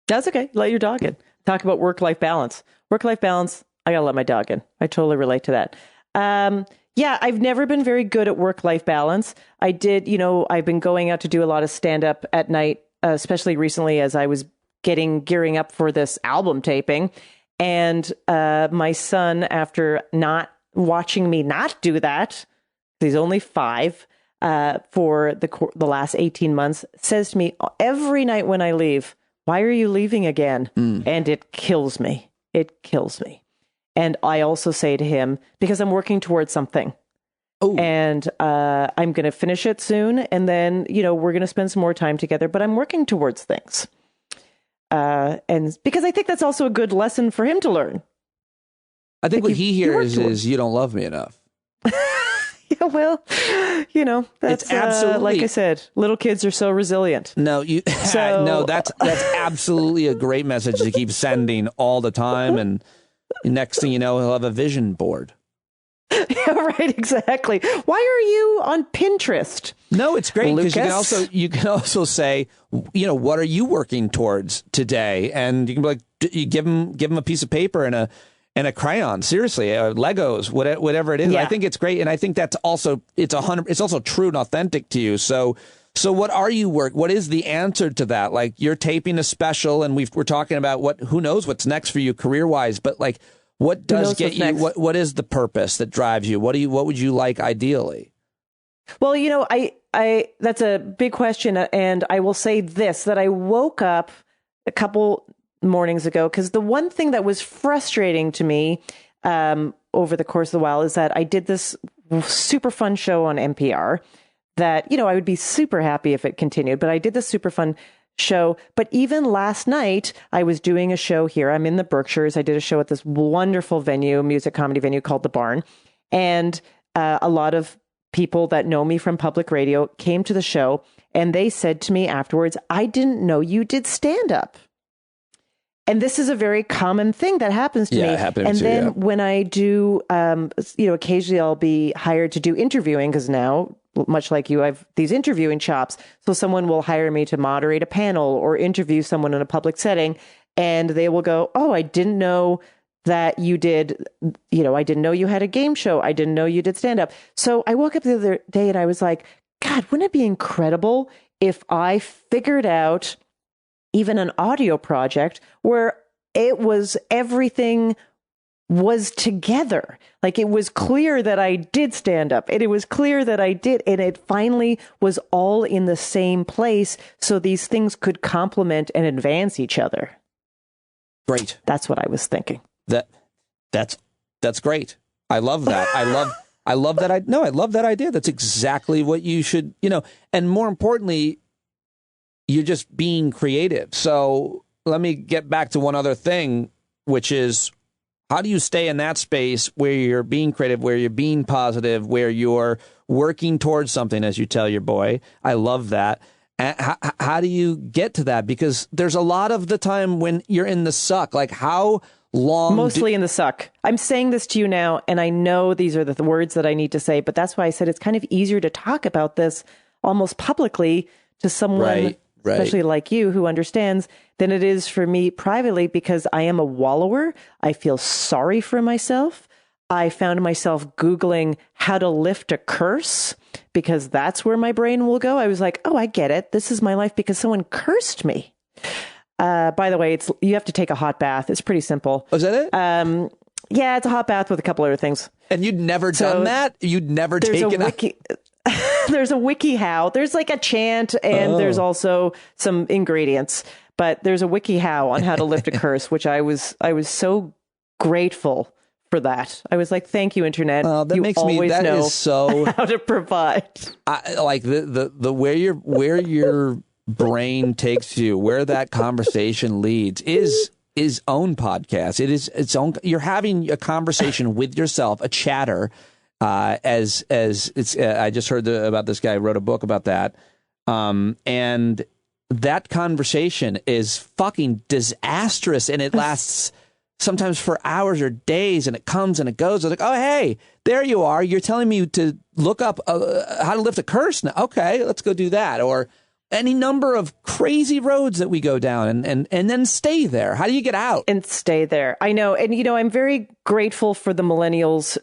That's okay. Let your dog in. Talk about work-life balance. Work-life balance. I got to let my dog in. I totally relate to that. I've never been very good at work-life balance. I did, I've been going out to do a lot of stand-up at night, especially recently as I was gearing up for this album taping. And my son, after not watching me not do that, he's only 5, for the last 18 months, says to me every night when I leave, why are you leaving again? And it kills me. It kills me. And I also say to him, because I'm working towards something. Oh. And I'm going to finish it soon. And then, we're going to spend some more time together, but I'm working towards things. And because I think that's also a good lesson for him to learn. I think what he hears is you don't love me enough. Yeah, well, that's it's absolutely, like I said, little kids are so resilient. No, that's absolutely a great message to keep sending all the time. And next thing you know, he'll have a vision board. Yeah, right. Exactly. Why are you on Pinterest? No, it's great because you can also say, what are you working towards today? And you can be like, you give them a piece of paper and a crayon. Seriously, Legos, whatever it is. Yeah. I think it's great, and I think that's also it's also true and authentic to you. So what are you what is the answer to that? Like, you're taping a special, and we're talking about who knows what's next for you career wise, but like, what does get you? What is the purpose that drives you? What would you like ideally? Well, I that's a big question, and I will say this, that I woke up a couple mornings ago because the one thing that was frustrating to me over the course of the while is that I did this super fun show on NPR that, I would be super happy if it continued, but I did this super fun show. But even last night, I was doing a show here. I'm in the Berkshires. I did a show at this wonderful venue, music comedy venue called The Barn. And a lot of people that know me from public radio came to the show, and they said to me afterwards, I didn't know you did stand-up. And this is a very common thing that happens to me. It happened and too, then when I do, occasionally I'll be hired to do interviewing because now, much like you, I've these interviewing chops. So someone will hire me to moderate a panel or interview someone in a public setting, and they will go, oh, I didn't know that you did, I didn't know you had a game show. I didn't know you did stand up. So I woke up the other day and I was like, God, wouldn't it be incredible if I figured out even an audio project where everything was together. Like, it was clear that I did stand up, and it was clear that I did, and it finally was all in the same place, so these things could complement and advance each other. Great. That's what I was thinking. That's great. I love that. I love that. I love that idea. That's exactly what you should, and more importantly, you're just being creative. So let me get back to one other thing, which is, how do you stay in that space where you're being creative, where you're being positive, where you're working towards something, as you tell your boy? I love that. How do you get to that? Because there's a lot of the time when you're in the suck, like how long? Mostly in the suck. I'm saying this to you now, and I know these are the words that I need to say, but that's why I said it's kind of easier to talk about this almost publicly to someone, especially like you, who understands, than it is for me privately, because I am a wallower. I feel sorry for myself. I found myself Googling how to lift a curse, because that's where my brain will go. I was like, oh, I get it. This is my life because someone cursed me. By the way, you have to take a hot bath. It's pretty simple. Oh, is that it? Yeah, it's a hot bath with a couple other things. And you'd never done that? You'd never taken There's a wiki how. There's like a chant, and there's also some ingredients. But there's a wiki how on how to lift a curse, which I was so grateful for that. I was like, thank you, Internet. That you makes always me, that know is so how to provide. Like the where your brain takes you, where that conversation leads is own podcast. It is its own. You're having a conversation with yourself, a chatter. As it's, I just heard about this guy who wrote a book about that. And that conversation is fucking disastrous, and it lasts sometimes for hours or days, and it comes and it goes. It's like, oh, hey, there you are. You're telling me to look up how to lift a curse now. Okay, let's go do that. Or any number of crazy roads that we go down and then stay there. How do you get out? And stay there. I know. And, I'm very grateful for the millennials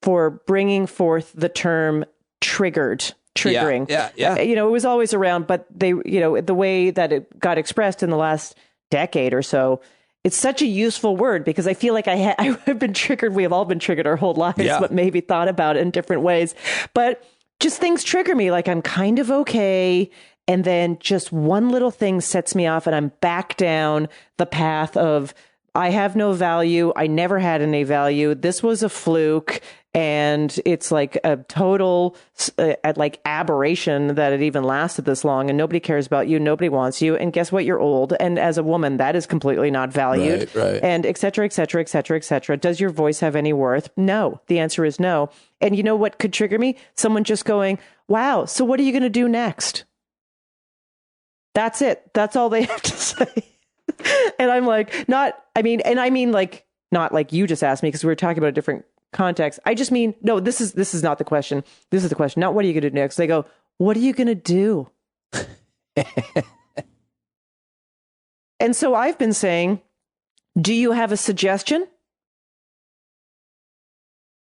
for bringing forth the term triggering. Yeah. It was always around, but they, the way that it got expressed in the last decade or so, it's such a useful word, because I feel like I've been triggered. We have all been triggered our whole lives, but maybe thought about it in different ways. But just things trigger me, like I'm kind of okay. And then just one little thing sets me off, and I'm back down the path of, I have no value. I never had any value. This was a fluke. And it's like a total aberration that it even lasted this long, and nobody cares about you. Nobody wants you. And guess what? You're old. And as a woman, that is completely not valued. Right. And et cetera, et cetera, et cetera, et cetera. Does your voice have any worth? No. The answer is no. And you know what could trigger me? Someone just going, wow, so what are you going to do next? That's it. That's all they have to say. And I'm like, not like you just asked me, because we were talking about a different context. I just mean, no, this is not the question. This is the question. Not what are you going to do next? They go, what are you going to do? And so I've been saying, do you have a suggestion?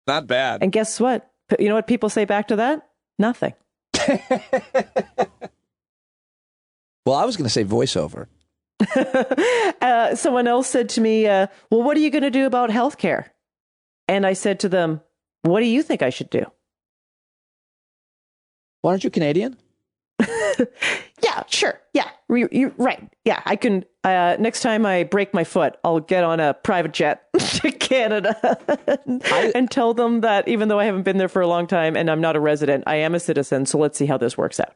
Not bad. And guess what? You know what people say back to that? Nothing. Well, I was going to say voiceover. Someone else said to me, well, what are you going to do about healthcare? And I said to them, what do you think I should do? Why aren't you Canadian? Yeah, sure. Yeah, you're right. Yeah, I can. Next time I break my foot, I'll get on a private jet to Canada and tell them that even though I haven't been there for a long time and I'm not a resident, I am a citizen. So let's see how this works out.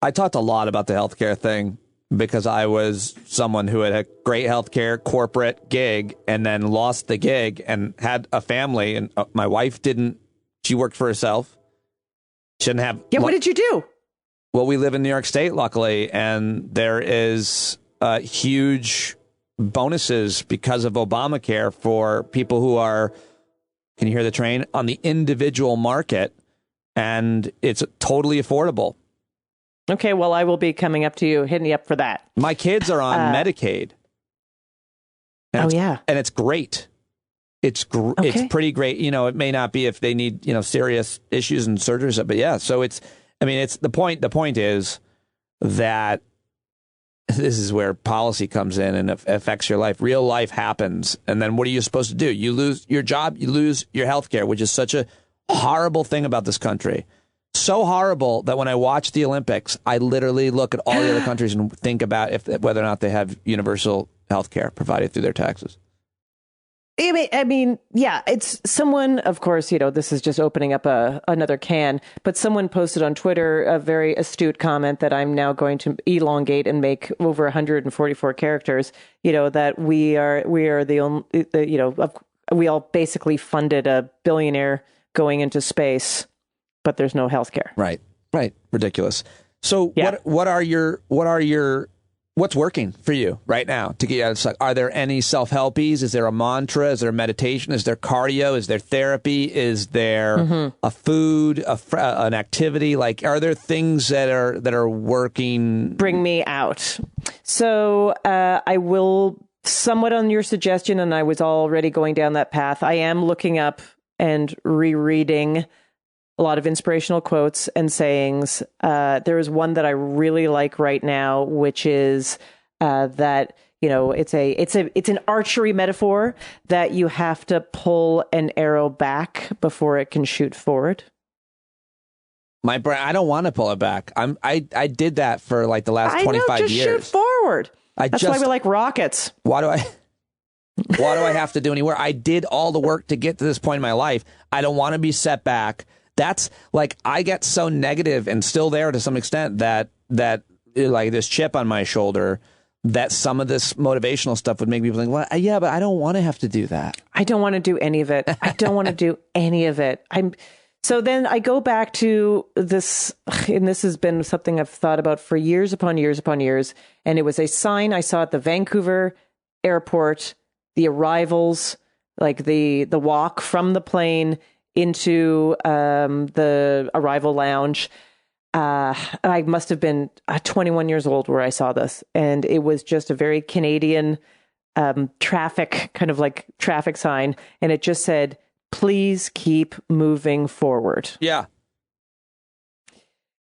I talked a lot about the healthcare thing, because I was someone who had a great healthcare corporate gig and then lost the gig and had a family. And my wife didn't. She worked for herself. Shouldn't have. Yeah. What did you do? Well, we live in New York State, luckily, and there is huge bonuses because of Obamacare for people who are, can you hear the train, on the individual market, and it's totally affordable. Okay, well, I will be coming up to you, hitting you up for that. My kids are on Medicaid. And and it's great. It's pretty great. It may not be if they need, serious issues and surgeries, but yeah. So it's the point. The point is that this is where policy comes in and affects your life. Real life happens. And then what are you supposed to do? You lose your job, you lose your health care, which is such a horrible thing about this country. So horrible that when I watch the Olympics, I literally look at all the other countries and think about whether or not they have universal health care provided through their taxes. I mean, yeah, it's someone, of course, this is just opening up another can, but someone posted on Twitter a very astute comment that I'm now going to elongate and make over 144 characters, that we are the only, we all basically funded a billionaire going into space, but there's no healthcare. Right. Ridiculous. So Yeah. what's working for you right now to get you out of stuck? Are there any self-helpies? Is there a mantra? Is there meditation? Is there cardio? Is there therapy? Is there a food, an activity? Like, are there things that are working? Bring me out. So I will, somewhat on your suggestion, and I was already going down that path, I am looking up and rereading a lot of inspirational quotes and sayings. There is one that I really like right now, which is that it's an archery metaphor that you have to pull an arrow back before it can shoot forward. My brain, I don't want to pull it back. I did that for like the last 25 just years. Shoot forward. That's why we like rockets. Why do I have to do any work? I did all the work to get to this point in my life. I don't want to be set back. That's like, I get so negative and still there to some extent that like this chip on my shoulder, that some of this motivational stuff would make people think, well, yeah, but I don't want to have to do that. I don't want to do any of it. I don't want to do any of it. So then I go back to this, and this has been something I've thought about for years upon years upon years. And it was a sign I saw at the Vancouver airport, the arrivals, like the walk from the plane into the arrival lounge. I must have been 21 years old where I saw this. And it was just a very Canadian traffic sign. And it just said, please keep moving forward. Yeah.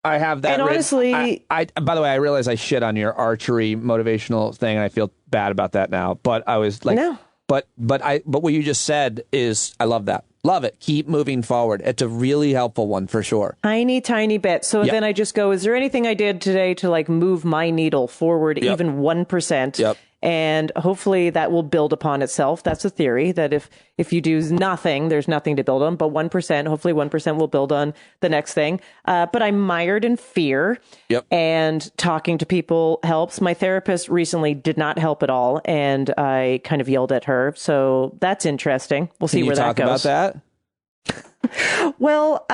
I have that. And honestly, I by the way, I realize I shit on your archery motivational thing, and I feel bad about that now. But I was like, no. But what you just said is, I love that. Love it. Keep moving forward. It's a really helpful one for sure. Tiny bit. So then I just go, is there anything I did today to like move my needle forward even 1%? Yep. And hopefully that will build upon itself. That's a theory that if you do nothing, there's nothing to build on. But 1%, hopefully 1% will build on the next thing. But I'm mired in fear. Yep. And talking to people helps. My therapist recently did not help at all. And I kind of yelled at her. So that's interesting. We'll see where that goes. Can you talk about that? Well,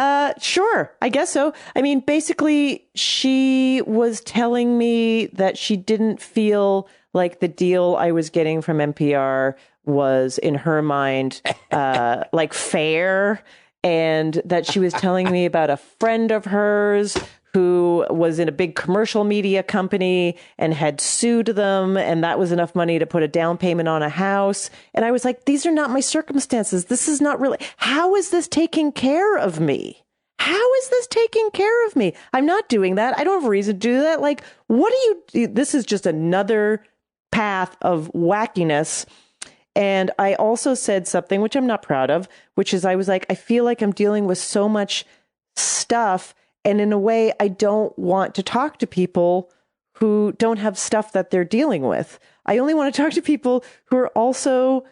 sure. I guess so. I mean, basically, she was telling me that she didn't feel like the deal I was getting from NPR was, in her mind, like fair, and that she was telling me about a friend of hers who was in a big commercial media company and had sued them, and that was enough money to put a down payment on a house. And I was like, these are not my circumstances. This is not really, how is this taking care of me? How is this taking care of me? I'm not doing that. I don't have a reason to do that. Like, what do you, this is just another path of wackiness. And I also said something, which I'm not proud of, which is I was like, I feel like I'm dealing with so much stuff. And in a way, I don't want to talk to people who don't have stuff that they're dealing with. I only want to talk to people who are also,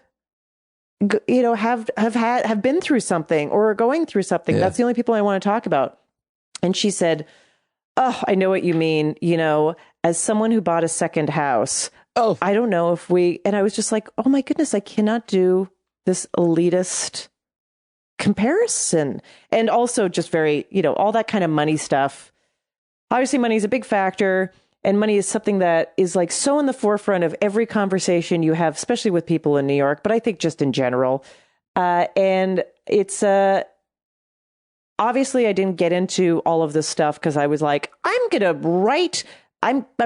have been through something or are going through something. Yeah. That's the only people I want to talk about. And she said, oh, I know what you mean. As someone who bought a second house, I don't know if and I was just like, oh my goodness, I cannot do this elitist comparison. And also just very, all that kind of money stuff. Obviously, money is a big factor, and money is something that is like so in the forefront of every conversation you have, especially with people in New York, but I think just in general. And it's obviously I didn't get into all of this stuff because I was like, I'm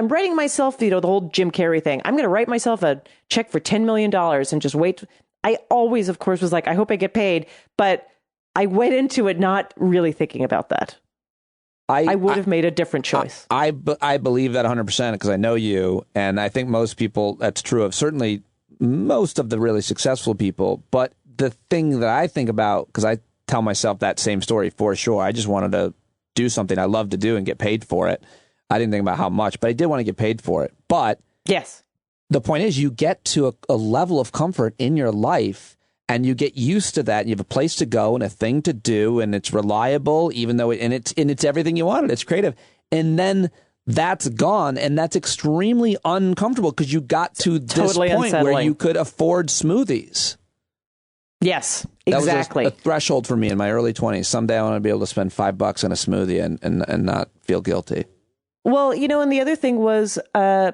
writing myself, the whole Jim Carrey thing. I'm going to write myself a check for $10 million and just wait. I always, of course, was like, I hope I get paid. But I went into it not really thinking about that. I would have made a different choice. I believe that 100% because I know you. And I think most people, that's true of certainly most of the really successful people. But the thing that I think about, because I tell myself that same story for sure. I just wanted to do something I love to do and get paid for it. I didn't think about how much, but I did want to get paid for it. But yes, the point is you get to a level of comfort in your life and you get used to that, and you have a place to go and a thing to do, and it's reliable, even though it's everything you wanted. It's creative. And then that's gone, and that's extremely uncomfortable because you got to this totally point unsettling. where you could afford smoothies. Yes, exactly. That was a threshold for me in my early 20s. Someday I want to be able to spend $5 on a smoothie and not feel guilty. Well, and the other thing was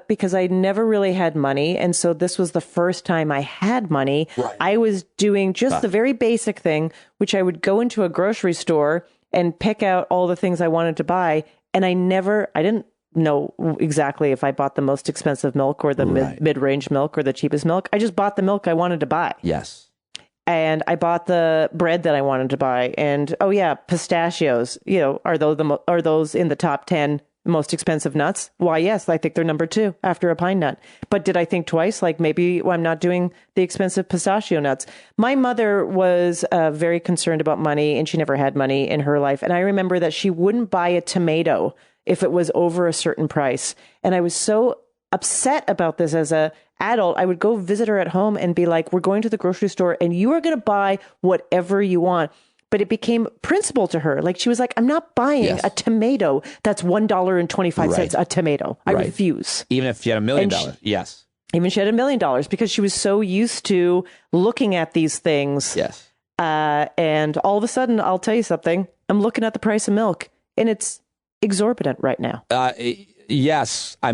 because I never really had money, and so this was the first time I had money, right. I was doing just the very basic thing, which I would go into a grocery store and pick out all the things I wanted to buy, and I didn't know exactly if I bought the most expensive milk or the mid-range milk or the cheapest milk. I just bought the milk I wanted to buy. Yes. And I bought the bread that I wanted to buy, and pistachios, are those in the top 10 most expensive nuts? Why, yes, I think they're number 2 after a pine nut. But did I think twice? Like maybe I'm not doing the expensive pistachio nuts. My mother was very concerned about money, and she never had money in her life. And I remember that she wouldn't buy a tomato if it was over a certain price. And I was so upset about this as a adult. I would go visit her at home and be like, we're going to the grocery store and you are going to buy whatever you want. But it became principle to her. Like she was like, I'm not buying a tomato that's $1.25 a tomato. I refuse. Even if you had $1 million. Yes. Even she had $1 million because she was so used to looking at these things. Yes. And all of a sudden, I'll tell you something. I'm looking at the price of milk and it's exorbitant right now. Yes. I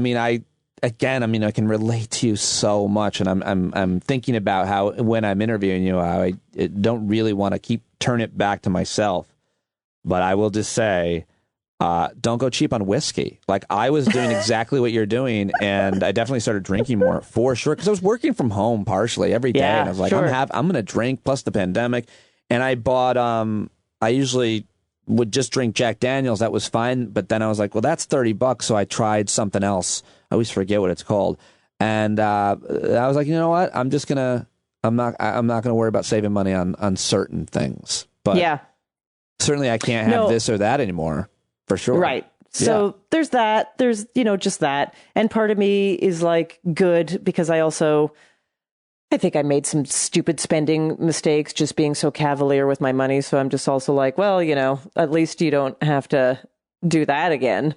can relate to you so much, and I'm thinking about how when I'm interviewing you, I don't really want to turn it back to myself, but I will just say, don't go cheap on whiskey. Like I was doing exactly what you're doing, and I definitely started drinking more for sure because I was working from home partially every day, and I was like, I'm going to drink plus the pandemic, and I bought I usually would just drink Jack Daniels. That was fine, but then I was like, well, that's $30, so I tried something else. I always forget what it's called. And I was like, you know what? I'm not gonna worry about saving money on certain things. But certainly I can't have this or that anymore, for sure. Right. So there's that. There's, just that. And part of me is like good because I think I made some stupid spending mistakes just being so cavalier with my money. So I'm just also like, well, at least you don't have to do that again.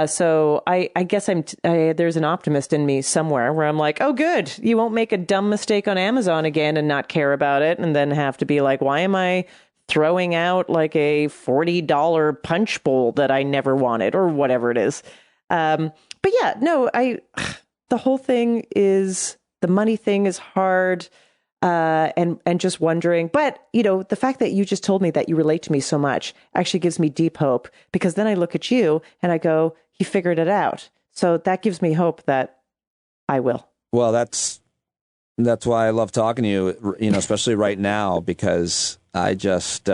So I guess there's an optimist in me somewhere where I'm like, oh, good. You won't make a dumb mistake on Amazon again and not care about it. And then have to be like, why am I throwing out like a $40 punch bowl that I never wanted or whatever it is. But yeah, no, the whole thing is, the money thing is hard. And just wondering, but the fact that you just told me that you relate to me so much actually gives me deep hope, because then I look at you and I go, he figured it out. So that gives me hope that I will. Well, that's why I love talking to you, especially right now, because I just,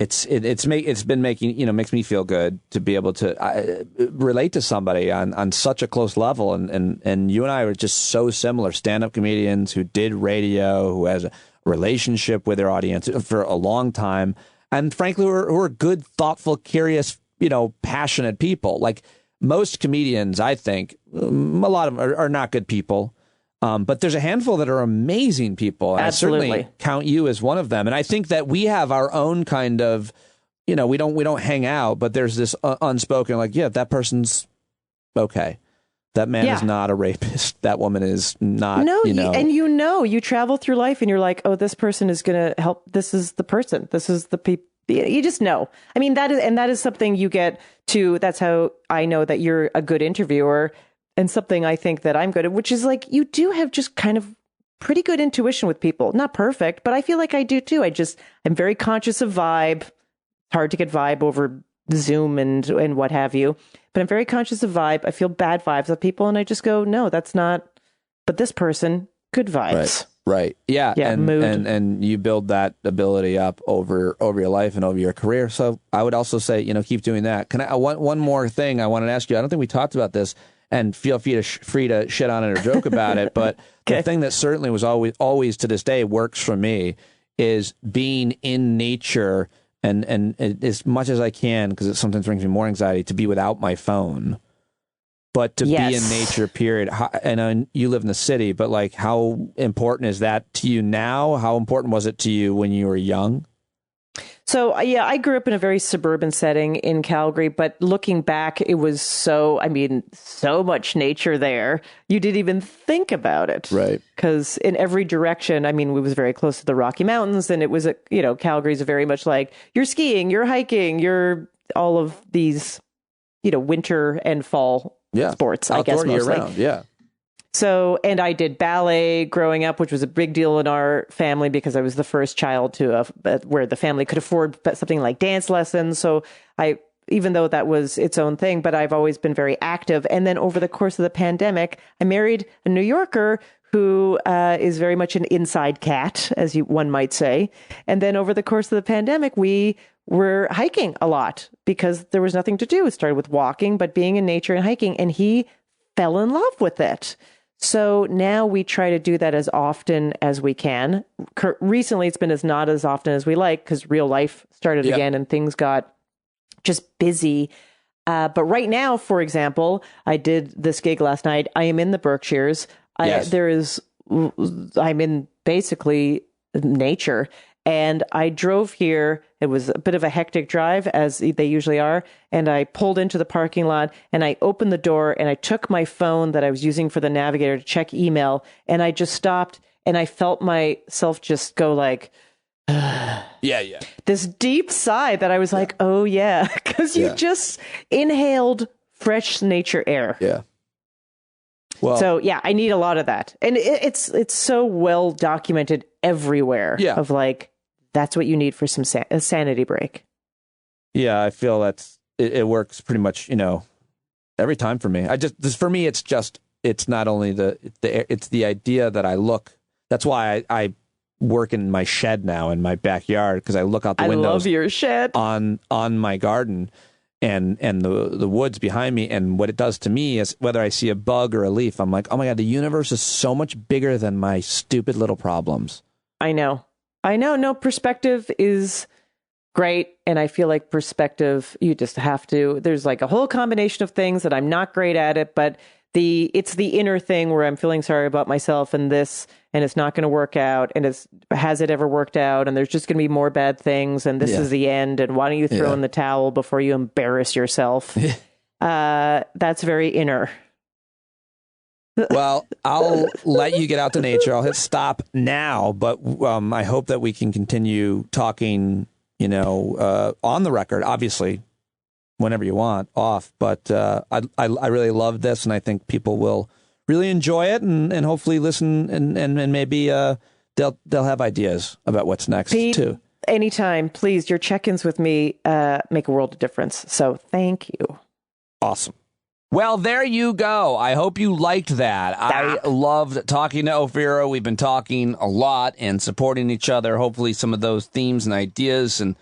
makes me feel good to be able to relate to somebody on such a close level. And you and I are just so similar, stand-up comedians who did radio, who has a relationship with their audience for a long time. And frankly, who are good, thoughtful, curious, passionate people. Like most comedians, I think, a lot of them are not good people. But there's a handful that are amazing people. And absolutely. I certainly count you as one of them. And I think that we have our own kind of, we don't hang out, but there's this unspoken, like, yeah, that person's okay. That man is not a rapist. That woman is not, And you travel through life and you're like, oh, this person is going to help. This is the person. This is the people. You just know. I mean, that is something you get to. That's how I know that you're a good interviewer. And something I think that I'm good at, which is like, you do have just kind of pretty good intuition with people. Not perfect, but I feel like I do too. I'm very conscious of vibe. It's hard to get vibe over Zoom and what have you, but I'm very conscious of vibe. I feel bad vibes of people and I just go, no, that's not, but this person, good vibes. Right. Yeah. Mood. And you build that ability up over your life and over your career. So I would also say, keep doing that. One more thing I wanted to ask you. I don't think we talked about this. And feel free to shit on it or joke about it. But the thing that certainly was always to this day works for me is being in nature and as much as I can, because it sometimes brings me more anxiety, to be without my phone. but to Yes. be in nature, period. And you live in the city, but like, how important is that to you now? How important was it to you when you were young? So, yeah, I grew up in a very suburban setting in Calgary, but looking back, it was so much nature there. You didn't even think about it. Right. Because in every direction, we was very close to the Rocky Mountains, and it was, Calgary's very much like you're skiing, you're hiking, you're all of these, winter and fall sports, I guess, outdoor mostly. year round, yeah. So, and I did ballet growing up, which was a big deal in our family because I was the first child to where the family could afford something like dance lessons. So even though that was its own thing, but I've always been very active. And then over the course of the pandemic, I married a New Yorker who is very much an inside cat, as one might say. And then over the course of the pandemic, we were hiking a lot because there was nothing to do. It started with walking, but being in nature and hiking, and he fell in love with it. So now we try to do that as often as we can. Recently, it's been not as often as we like because real life started again and things got just busy. But right now, for example, I did this gig last night. I am in the Berkshires. Yes. I'm in basically nature. And I drove here. It was a bit of a hectic drive, as they usually are. And I pulled into the parking lot and I opened the door and I took my phone that I was using for the navigator to check email. And I just stopped and I felt myself just go like, yeah. This deep sigh that I was like, oh, yeah, because you just inhaled fresh nature air. Yeah. Well, so, yeah, I need a lot of that. And it's so well documented everywhere of like, that's what you need for some a sanity break. Yeah, I feel it works pretty much, every time for me. For me, it's not only it's the idea that I look. That's why I work in my shed now in my backyard, because I look out the windows. I love your shed on my garden and the woods behind me. And what it does to me is whether I see a bug or a leaf, I'm like, oh my God, the universe is so much bigger than my stupid little problems. I know. No, perspective is great. And I feel like perspective, you just have to, there's like a whole combination of things that I'm not great at it, but it's the inner thing where I'm feeling sorry about myself and it's not going to work out. And has it ever worked out? And there's just going to be more bad things. And this is the end. And why don't you throw in the towel before you embarrass yourself? That's very inner. Well, I'll let you get out to nature. I'll hit stop now, but I hope that we can continue talking, on the record, obviously, whenever you want, off. But I really love this, and I think people will really enjoy it and hopefully listen and maybe they'll have ideas about what's next, Pete, too. Anytime, please. Your check-ins with me make a world of difference. So thank you. Awesome. Well, there you go. I hope you liked that. I loved talking to Ophira. We've been talking a lot and supporting each other. Hopefully some of those themes and ideas and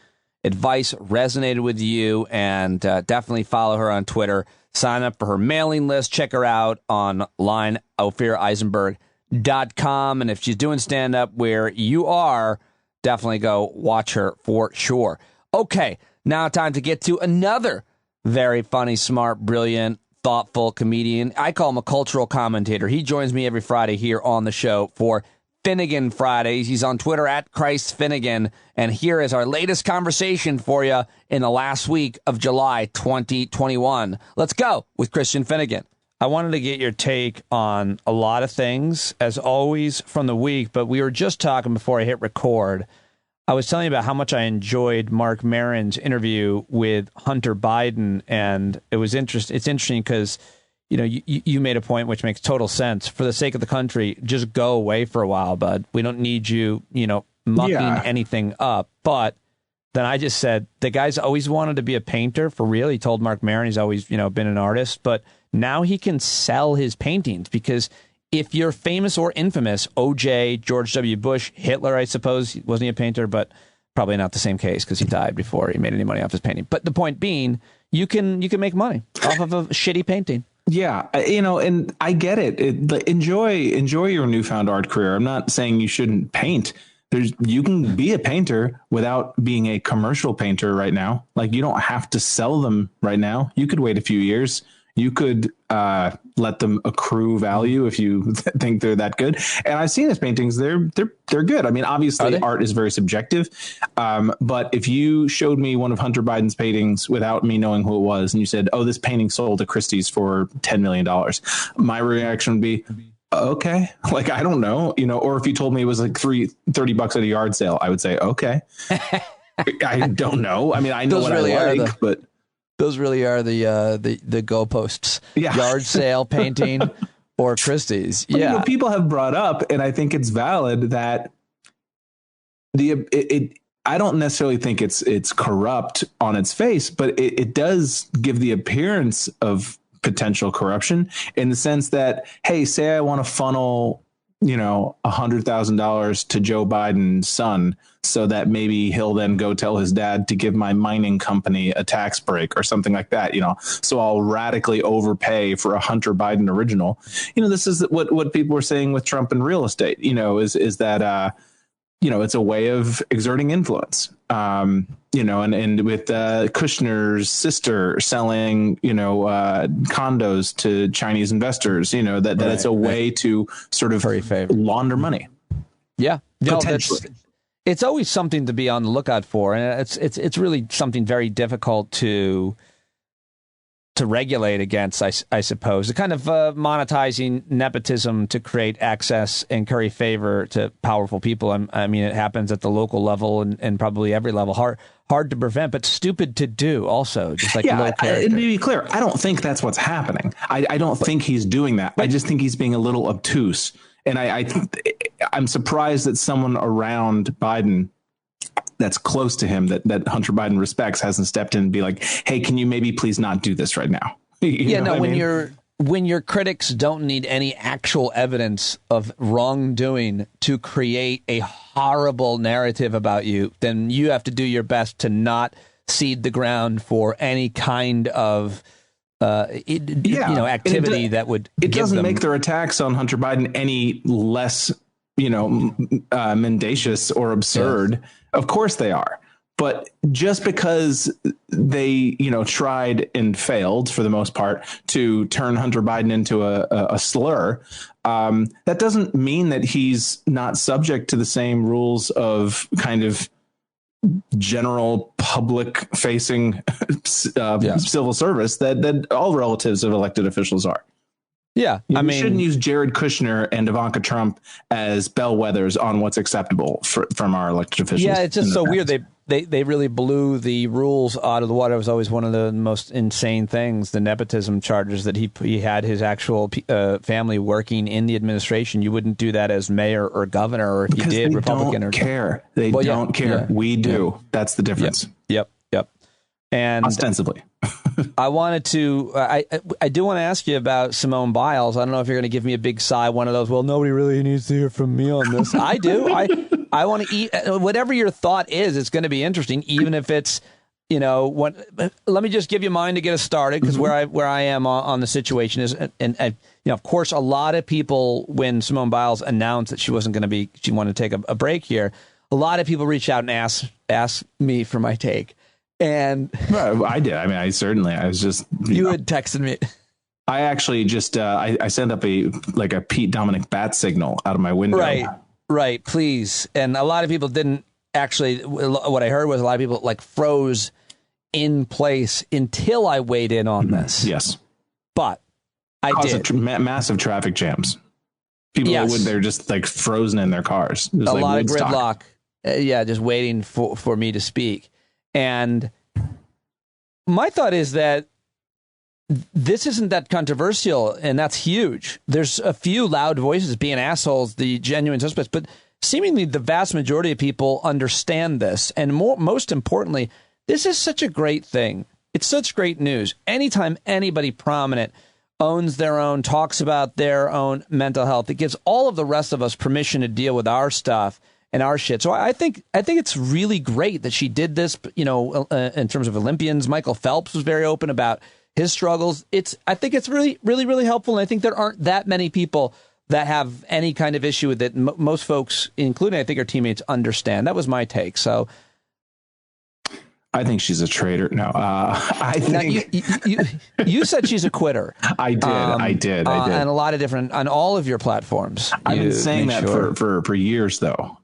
advice resonated with you, and definitely follow her on Twitter. Sign up for her mailing list. Check her out online, OphiraEisenberg.com. And if she's doing stand-up where you are, definitely go watch her for sure. Okay, now time to get to another very funny, smart, brilliant, thoughtful comedian. I call him a cultural commentator. He joins me every Friday here on the show for Finnegan Fridays. He's on Twitter at Christ Finnegan. And here is our latest conversation for you in the last week of July 2021. Let's go with Christian Finnegan. I wanted to get your take on a lot of things, as always, from the week. But we were just talking before I hit record. I was telling you about how much I enjoyed Mark Maron's interview with Hunter Biden, and it's interesting because, you made a point which makes total sense. For the sake of the country, just go away for a while, bud. We don't need you, mucking anything up. But then I just said, the guy's always wanted to be a painter for real. He told Mark Maron he's always, been an artist, but now he can sell his paintings because if you're famous or infamous, OJ, George W. Bush, Hitler, I suppose, wasn't he a painter, but probably not the same case because he died before he made any money off his painting. But the point being, you can make money off of a shitty painting. Yeah, and I get it. Enjoy your newfound art career. I'm not saying you shouldn't paint. You can be a painter without being a commercial painter right now. Like, you don't have to sell them right now. You could wait a few years. You could let them accrue value if you think they're that good. And I've seen his paintings; they're good. I mean, obviously, art is very subjective. But if you showed me one of Hunter Biden's paintings without me knowing who it was, and you said, "Oh, this painting sold at Christie's for $10 million," my reaction would be, "Okay, like I don't know, you know." Or if you told me it was like $30 at a yard sale, I would say, "Okay." I don't know. I mean, I know Those what really I like, but. Those really are the goalposts. Yeah. Yard sale painting or Christie's. But, yeah. you know, people have brought up, and I think it's valid that I don't necessarily think it's corrupt on its face, but it does give the appearance of potential corruption in the sense that, hey, say I want to funnel, you know, $100,000 to Joe Biden's son so that maybe he'll then go tell his dad to give my mining company a tax break or something like that, you know, so I'll radically overpay for a Hunter Biden original. You know, this is what people were saying with Trump and real estate, you know, is that, you know, it's a way of exerting influence, you know, and with Kushner's sister selling, you know, condos to Chinese investors, you know, that it's a way to sort of launder money. Yeah. Potentially. It's always something to be on the lookout for. And it's really something very difficult to regulate against, I suppose. The kind of monetizing nepotism to create access and curry favor to powerful people. I mean, it happens at the local level and probably every level. Hard to prevent, but stupid to do also. Just like to be clear, I don't think that's what's happening. I don't think he's doing that. I just think he's being a little obtuse. And I'm surprised that someone around Biden that's close to him that Hunter Biden respects hasn't stepped in and be like, hey, can you maybe please not do this right now? When your critics don't need any actual evidence of wrongdoing to create a horrible narrative about you, then you have to do your best to not seed the ground for any kind of activity that would. It doesn't make their attacks on Hunter Biden any less, you know, mendacious or absurd. Yes. Of course they are. But just because they, you know, tried and failed for the most part to turn Hunter Biden into a slur, that doesn't mean that he's not subject to the same rules of kind of general public facing civil service that all relatives of elected officials are. Yeah. We shouldn't use Jared Kushner and Ivanka Trump as bellwethers on what's acceptable from our elected officials. Yeah, it's just so weird. They really blew the rules out of the water. It was always one of the most insane things, the nepotism charges that he had his actual family working in the administration. You wouldn't do that as mayor or governor, or if you did, Republican. They don't care. Yeah. We do. Yeah. That's the difference. Yep. And ostensibly. I wanted to, I do want to ask you about Simone Biles. I don't know if you're going to give me a big sigh, one of those, well, nobody really needs to hear from me on this. I do. I want to eat, whatever your thought is, it's going to be interesting, even if it's, you know, let me just give you mine to get us started, because where I am on the situation is, and you know, of course, a lot of people, when Simone Biles announced that she wanted to take a break here, a lot of people reached out and asked me for my take. And I did. I mean, I was just, you had texted me. I actually just, I sent up a Pete Dominic bat signal out of my window. Right. Please. And a lot of people didn't actually, what I heard was a lot of people like froze in place until I weighed in on this. Yes. But I did. Massive traffic jams. People they're just like frozen in their cars. A lot of gridlock. Just waiting for me to speak. And my thought is that this isn't that controversial, and that's huge. There's a few loud voices being assholes, the genuine suspects, but seemingly the vast majority of people understand this. And most importantly, this is such a great thing. It's such great news. Anytime anybody prominent owns their own, talks about their own mental health, it gives all of the rest of us permission to deal with our stuff and our shit. So I think it's really great that she did this, you know, in terms of Olympians. Michael Phelps was very open about his struggles. I think it's really, really, really helpful. And I think there aren't that many people that have any kind of issue with it. Most folks, including I think our teammates, understand. That was my take. So I think she's a traitor. No, I think you said she's a quitter. I did. And a lot of different on all of your platforms. I've been saying that for years, though.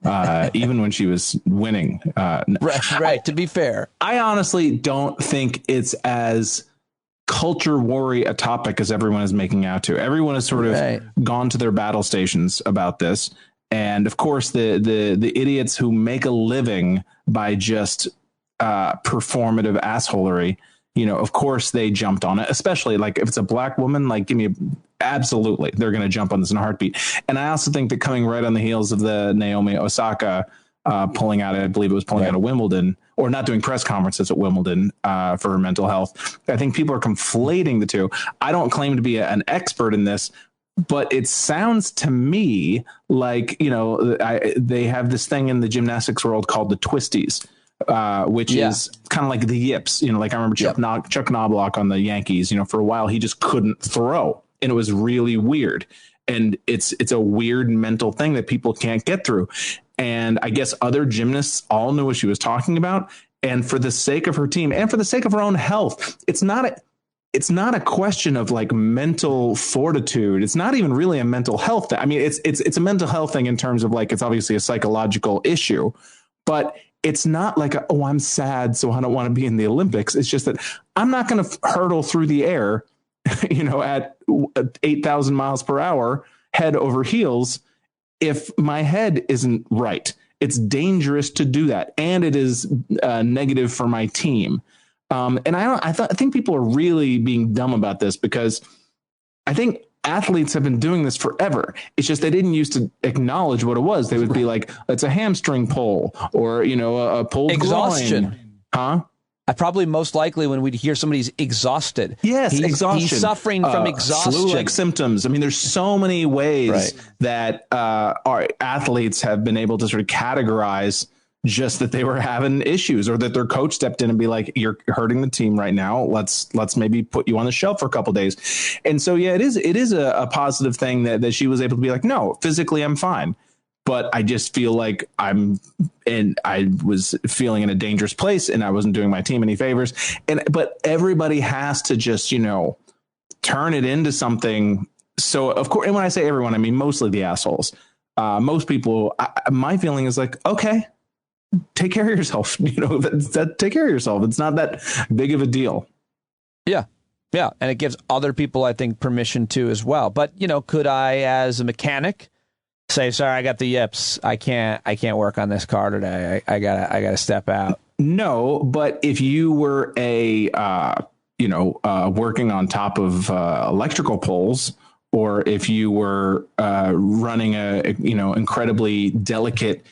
Even when she was winning. Right. To be fair, I honestly don't think it's as culture worry a topic as everyone is making out to. Everyone has sort of gone to their battle stations about this, and of course, the idiots who make a living by just performative assholery, of course they jumped on it, especially like if it's a black woman, like absolutely they're going to jump on this in a heartbeat. And I also think that coming right on the heels of the Naomi Osaka pulling out, I believe it was pulling out of Wimbledon, or not doing press conferences at Wimbledon for her mental health, I think people are conflating the two. I don't claim to be an expert in this, but it sounds to me like, they have this thing in the gymnastics world called the twisties, which is kind of like the yips, like I remember Chuck Knobloch on the Yankees, for a while, he just couldn't throw, and it was really weird. And it's a weird mental thing that people can't get through. And I guess other gymnasts all knew what she was talking about. And for the sake of her team and for the sake of her own health, it's not a question of like mental fortitude. It's not even really a mental health thing. I mean, it's a mental health thing in terms of like, it's obviously a psychological issue, but it's not like, I'm sad, so I don't want to be in the Olympics. It's just that I'm not going to hurtle through the air, at 8,000 miles per hour, head over heels, if my head isn't right. It's dangerous to do that, and it is negative for my team. And I think people are really being dumb about this, because I think athletes have been doing this forever. It's just they didn't used to acknowledge what it was. They would be like, it's a hamstring pull, or a pulled exhaustion. groin. Huh? Probably most likely when we'd hear somebody's exhausted. Yes, exhaustion. He's suffering from exhaustion. Flu-like symptoms. I mean, there's so many ways that our athletes have been able to sort of categorize just that they were having issues, or that their coach stepped in and be like, you're hurting the team right now. Let's maybe put you on the shelf for a couple of days. And so, it is a positive thing that she was able to be like, no, physically I'm fine, but I just feel like I was feeling in a dangerous place, and I wasn't doing my team any favors. But everybody has to just, turn it into something. So of course, and when I say everyone, I mean mostly the assholes. Most people, my feeling is like, okay, take care of yourself. Take care of yourself. It's not that big of a deal. Yeah. Yeah. And it gives other people, I think, permission to as well. But, could I, as a mechanic, say, sorry, I got the yips. I can't work on this car today. I gotta step out. No, but if you were working on top of electrical poles, or if you were running a incredibly delicate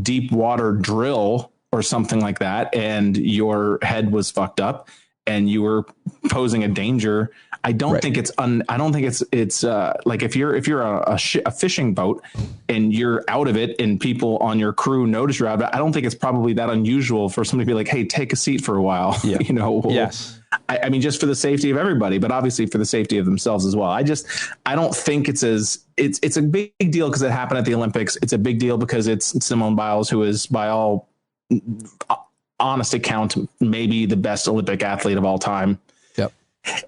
deep water drill or something like that, and your head was fucked up and you were posing a danger, I don't think it's like if you're a fishing boat and you're out of it and people on your crew notice you're out of it, I don't think it's probably that unusual for somebody to be like, hey, take a seat for a while. Yeah. Yes. I mean, just for the safety of everybody, but obviously for the safety of themselves as well. I don't think it's a big deal because it happened at the Olympics. It's a big deal because it's Simone Biles, who is, by all honest account, maybe the best Olympic athlete of all time. Yep.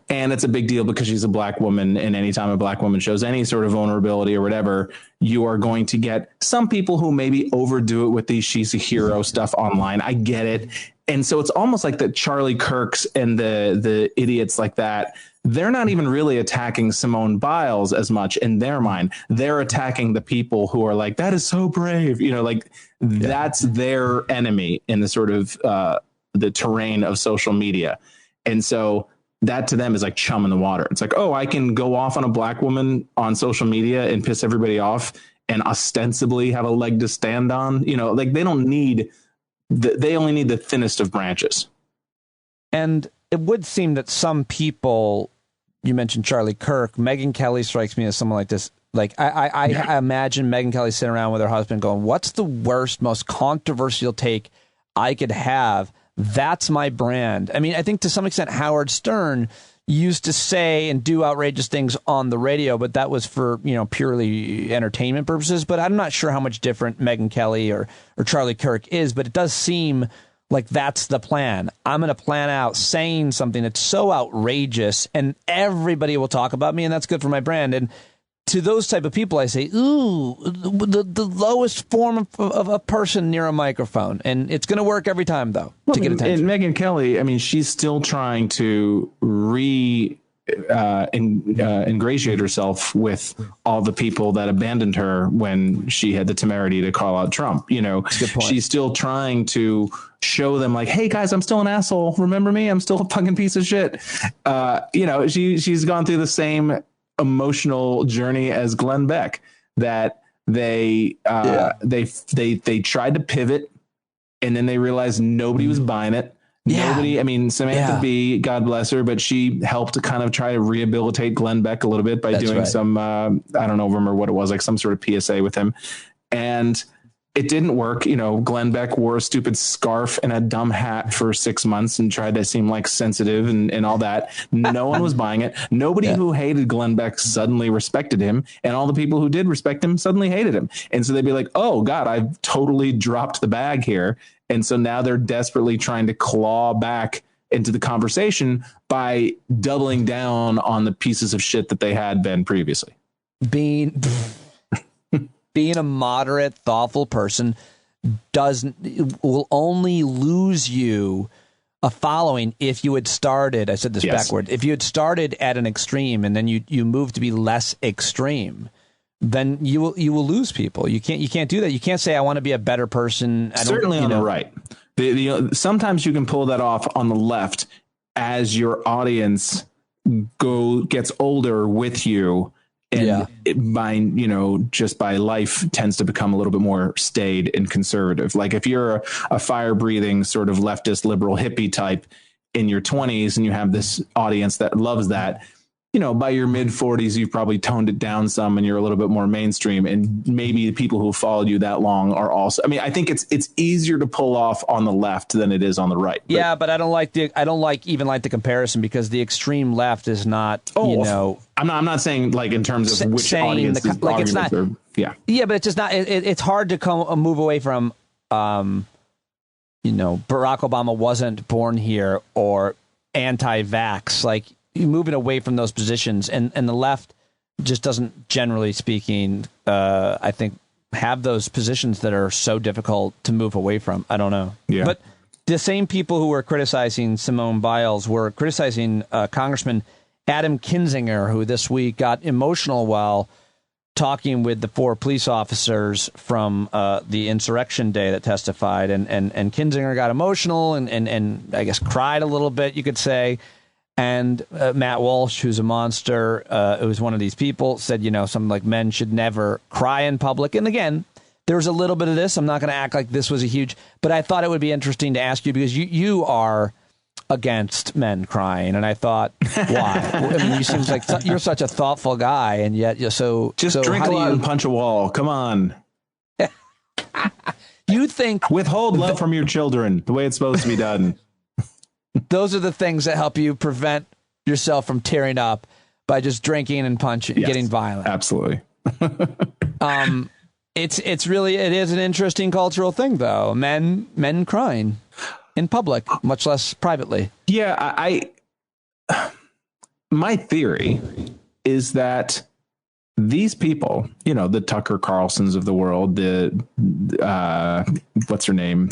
And it's a big deal because she's a black woman. And anytime a black woman shows any sort of vulnerability or whatever, you are going to get some people who maybe overdo it with these she's a hero stuff online. I get it. And so it's almost like the Charlie Kirks and the idiots like that, they're not even really attacking Simone Biles as much in their mind. They're attacking the people who are like, that is so brave. That's their enemy in the sort of the terrain of social media. And so that to them is like chum in the water. It's like, oh, I can go off on a black woman on social media and piss everybody off and ostensibly have a leg to stand on. Like they don't need... They only need the thinnest of branches. And it would seem that some people, you mentioned Charlie Kirk, Megyn Kelly strikes me as someone like this. Like I imagine Megyn Kelly sitting around with her husband going, what's the worst, most controversial take I could have? That's my brand. I mean, I think to some extent Howard Stern used to say and do outrageous things on the radio, but that was for, purely entertainment purposes. But I'm not sure how much different Megyn Kelly or Charlie Kirk is, but it does seem Like, that's the plan. I'm going to plan out saying something that's so outrageous and everybody will talk about me, and that's good for my brand. And to those type of people, I say, ooh, the lowest form of a person near a microphone. And it's going to work every time, though, to get attention. And Megyn Kelly, I mean, she's still trying to ingratiate herself with all the people that abandoned her when she had the temerity to call out Trump. You know, she's still trying to show them like, hey guys, I'm still an asshole. Remember me? I'm still a fucking piece of shit. You know, she's gone through the same emotional journey as Glenn Beck, that they tried to pivot and then they realized nobody was buying it. Nobody, I mean, Samantha Bee, God bless her, but she helped to kind of try to rehabilitate Glenn Beck a little bit by doing some, I don't know, remember what it was, like some sort of PSA with him. And it didn't work. You know, Glenn Beck wore a stupid scarf and a dumb hat for 6 months and tried to seem like sensitive and all that. No one was buying it. Nobody who hated Glenn Beck suddenly respected him. And all the people who did respect him suddenly hated him. And so they'd be like, oh God, I've totally dropped the bag here. And so now they're desperately trying to claw back into the conversation by doubling down on the pieces of shit that they had been previously. Being a moderate, thoughtful person will only lose you a following if you had started, I said this backward, if you had started at an extreme and then you move to be less extreme, then you will lose people. You can't do that. You can't say I want to be a better person. Certainly on the right. Sometimes you can pull that off on the left as your audience gets older with you. And just by life tends to become a little bit more staid and conservative. Like if you're a fire breathing sort of leftist liberal hippie type in your 20s and you have this audience that loves that, you know, by your mid 40s, you've probably toned it down some and you're a little bit more mainstream. And maybe the people who followed you that long are also, I mean, I think it's easier to pull off on the left than it is on the right. But I don't like the comparison, because the extreme left is not, I'm not saying like in terms of which audience like it's not, but it's just not, it's hard to move away from, Barack Obama wasn't born here or anti-vax, like, moving away from those positions, and the left just doesn't, generally speaking, I think, have those positions that are so difficult to move away from. I don't know. Yeah. But the same people who were criticizing Simone Biles were criticizing Congressman Adam Kinzinger, who this week got emotional while talking with the 4 police officers from the insurrection day that testified. And Kinzinger got emotional and I guess cried a little bit, you could say. And Matt Walsh, who's a monster, who's one of these people, said, something like men should never cry in public. And again, there was a little bit of this. I'm not going to act like this was a huge, but I thought it would be interesting to ask you, because you are against men crying. And I thought, why? I mean, you seem like you're such a thoughtful guy, and yet you're so... Just drink a lot and punch a wall. Come on. You think... Withhold love from your children the way it's supposed to be done. Those are the things that help you prevent yourself from tearing up by just drinking and punching, getting violent. Absolutely. It is an interesting cultural thing, though. Men crying in public, much less privately. Yeah, my theory is that these people, the Tucker Carlsons of the world, the what's her name?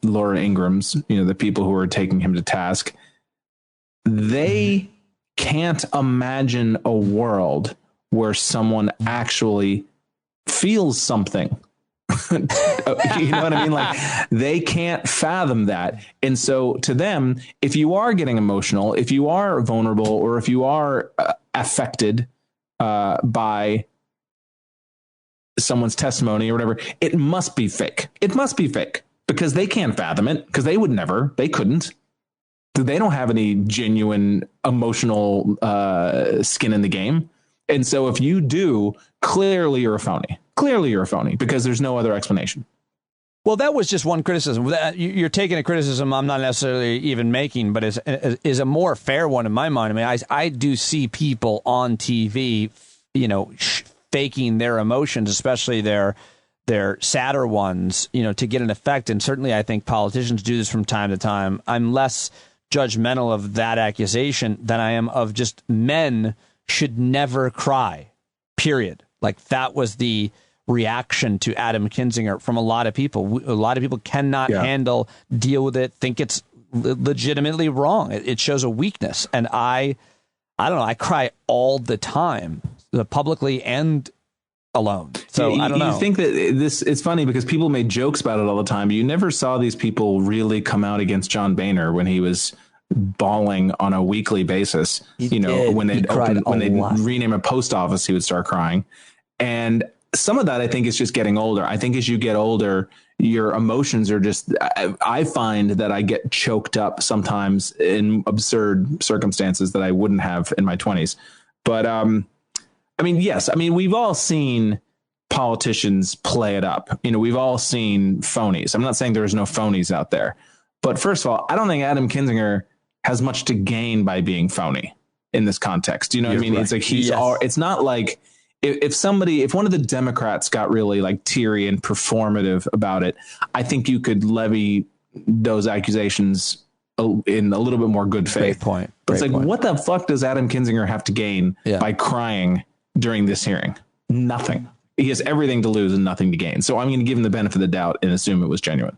Laura Ingrams, the people who are taking him to task, they can't imagine a world where someone actually feels something. You know what I mean? Like, they can't fathom that. And so to them, if you are getting emotional, if you are vulnerable, or if you are affected by someone's testimony or whatever, it must be fake. It must be fake. Because they can't fathom it, because they couldn't. They don't have any genuine emotional skin in the game. And so if you do, clearly you're a phony. Clearly you're a phony, because there's no other explanation. Well, that was just one criticism. You're taking a criticism I'm not necessarily even making, but is a more fair one in my mind. I mean, I do see people on TV, faking their emotions, especially their their sadder ones, to get an effect. And certainly I think politicians do this from time to time. I'm less judgmental of that accusation than I am of just men should never cry, period. Like that was the reaction to Adam Kinzinger from a lot of people. A lot of people cannot deal with it, think it's legitimately wrong. It shows a weakness. And I don't know, I cry all the time, publicly and alone. So I don't know. You think that it's funny because people made jokes about it all the time. You never saw these people really come out against John Boehner when he was bawling on a weekly basis. When they'd rename a post office, he would start crying. And some of that, I think, is just getting older. I think as you get older, your emotions are just, I find that I get choked up sometimes in absurd circumstances that I wouldn't have in my 20s. But yes, we've all seen politicians play it up. We've all seen phonies. I'm not saying there's no phonies out there. But first of all, I don't think Adam Kinzinger has much to gain by being phony in this context. You know what I mean? Right. It's like it's not like if one of the Democrats got really like teary and performative about it, I think you could levy those accusations in a little bit more good faith. Great point. But it's like, what the fuck does Adam Kinzinger have to gain by crying during this hearing? Nothing. He has everything to lose and nothing to gain. So I'm going to give him the benefit of the doubt and assume it was genuine.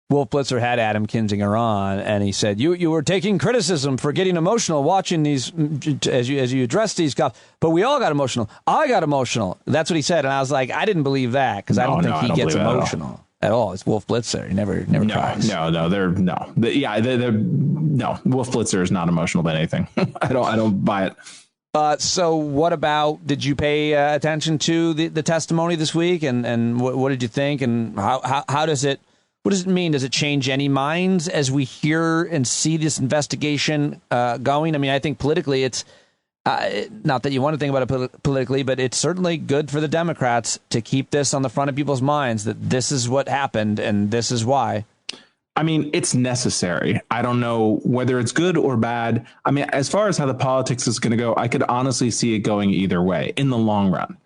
Wolf Blitzer had Adam Kinzinger on, and he said, you were taking criticism for getting emotional watching these, as you addressed these cops, but we all got emotional. I got emotional. That's what he said. And I was like, I didn't believe that because I don't think he gets emotional at all. It's Wolf Blitzer. He never cries. No. Wolf Blitzer is not emotional about anything. I don't buy it. So what about, did you pay attention to the testimony this week and what did you think? And how does it, what does it mean? Does it change any minds as we hear and see this investigation going? I mean, I think politically it's not that you want to think about it politically, but it's certainly good for the Democrats to keep this on the front of people's minds that this is what happened and this is why. I mean, it's necessary. I don't know whether it's good or bad. I mean, as far as how the politics is going to go, I could honestly see it going either way in the long run.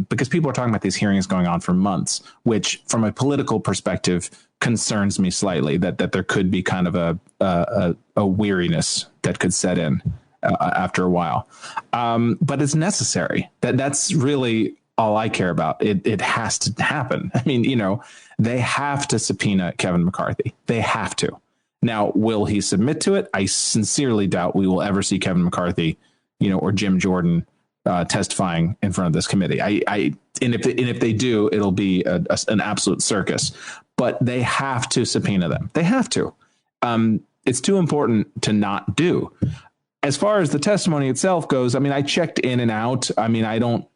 Because people are talking about these hearings going on for months, which from a political perspective concerns me slightly that there could be kind of a weariness that could set in after a while. But it's necessary. That's really all I care about. It has to happen. I mean, they have to subpoena Kevin McCarthy. They have to. Now, will he submit to it? I sincerely doubt we will ever see Kevin McCarthy, or Jim Jordan testifying in front of this committee. And if they do, it'll be an absolute circus. But they have to subpoena them. They have to. It's too important to not do. As far as the testimony itself goes, I mean, I checked in and out. I mean, I don't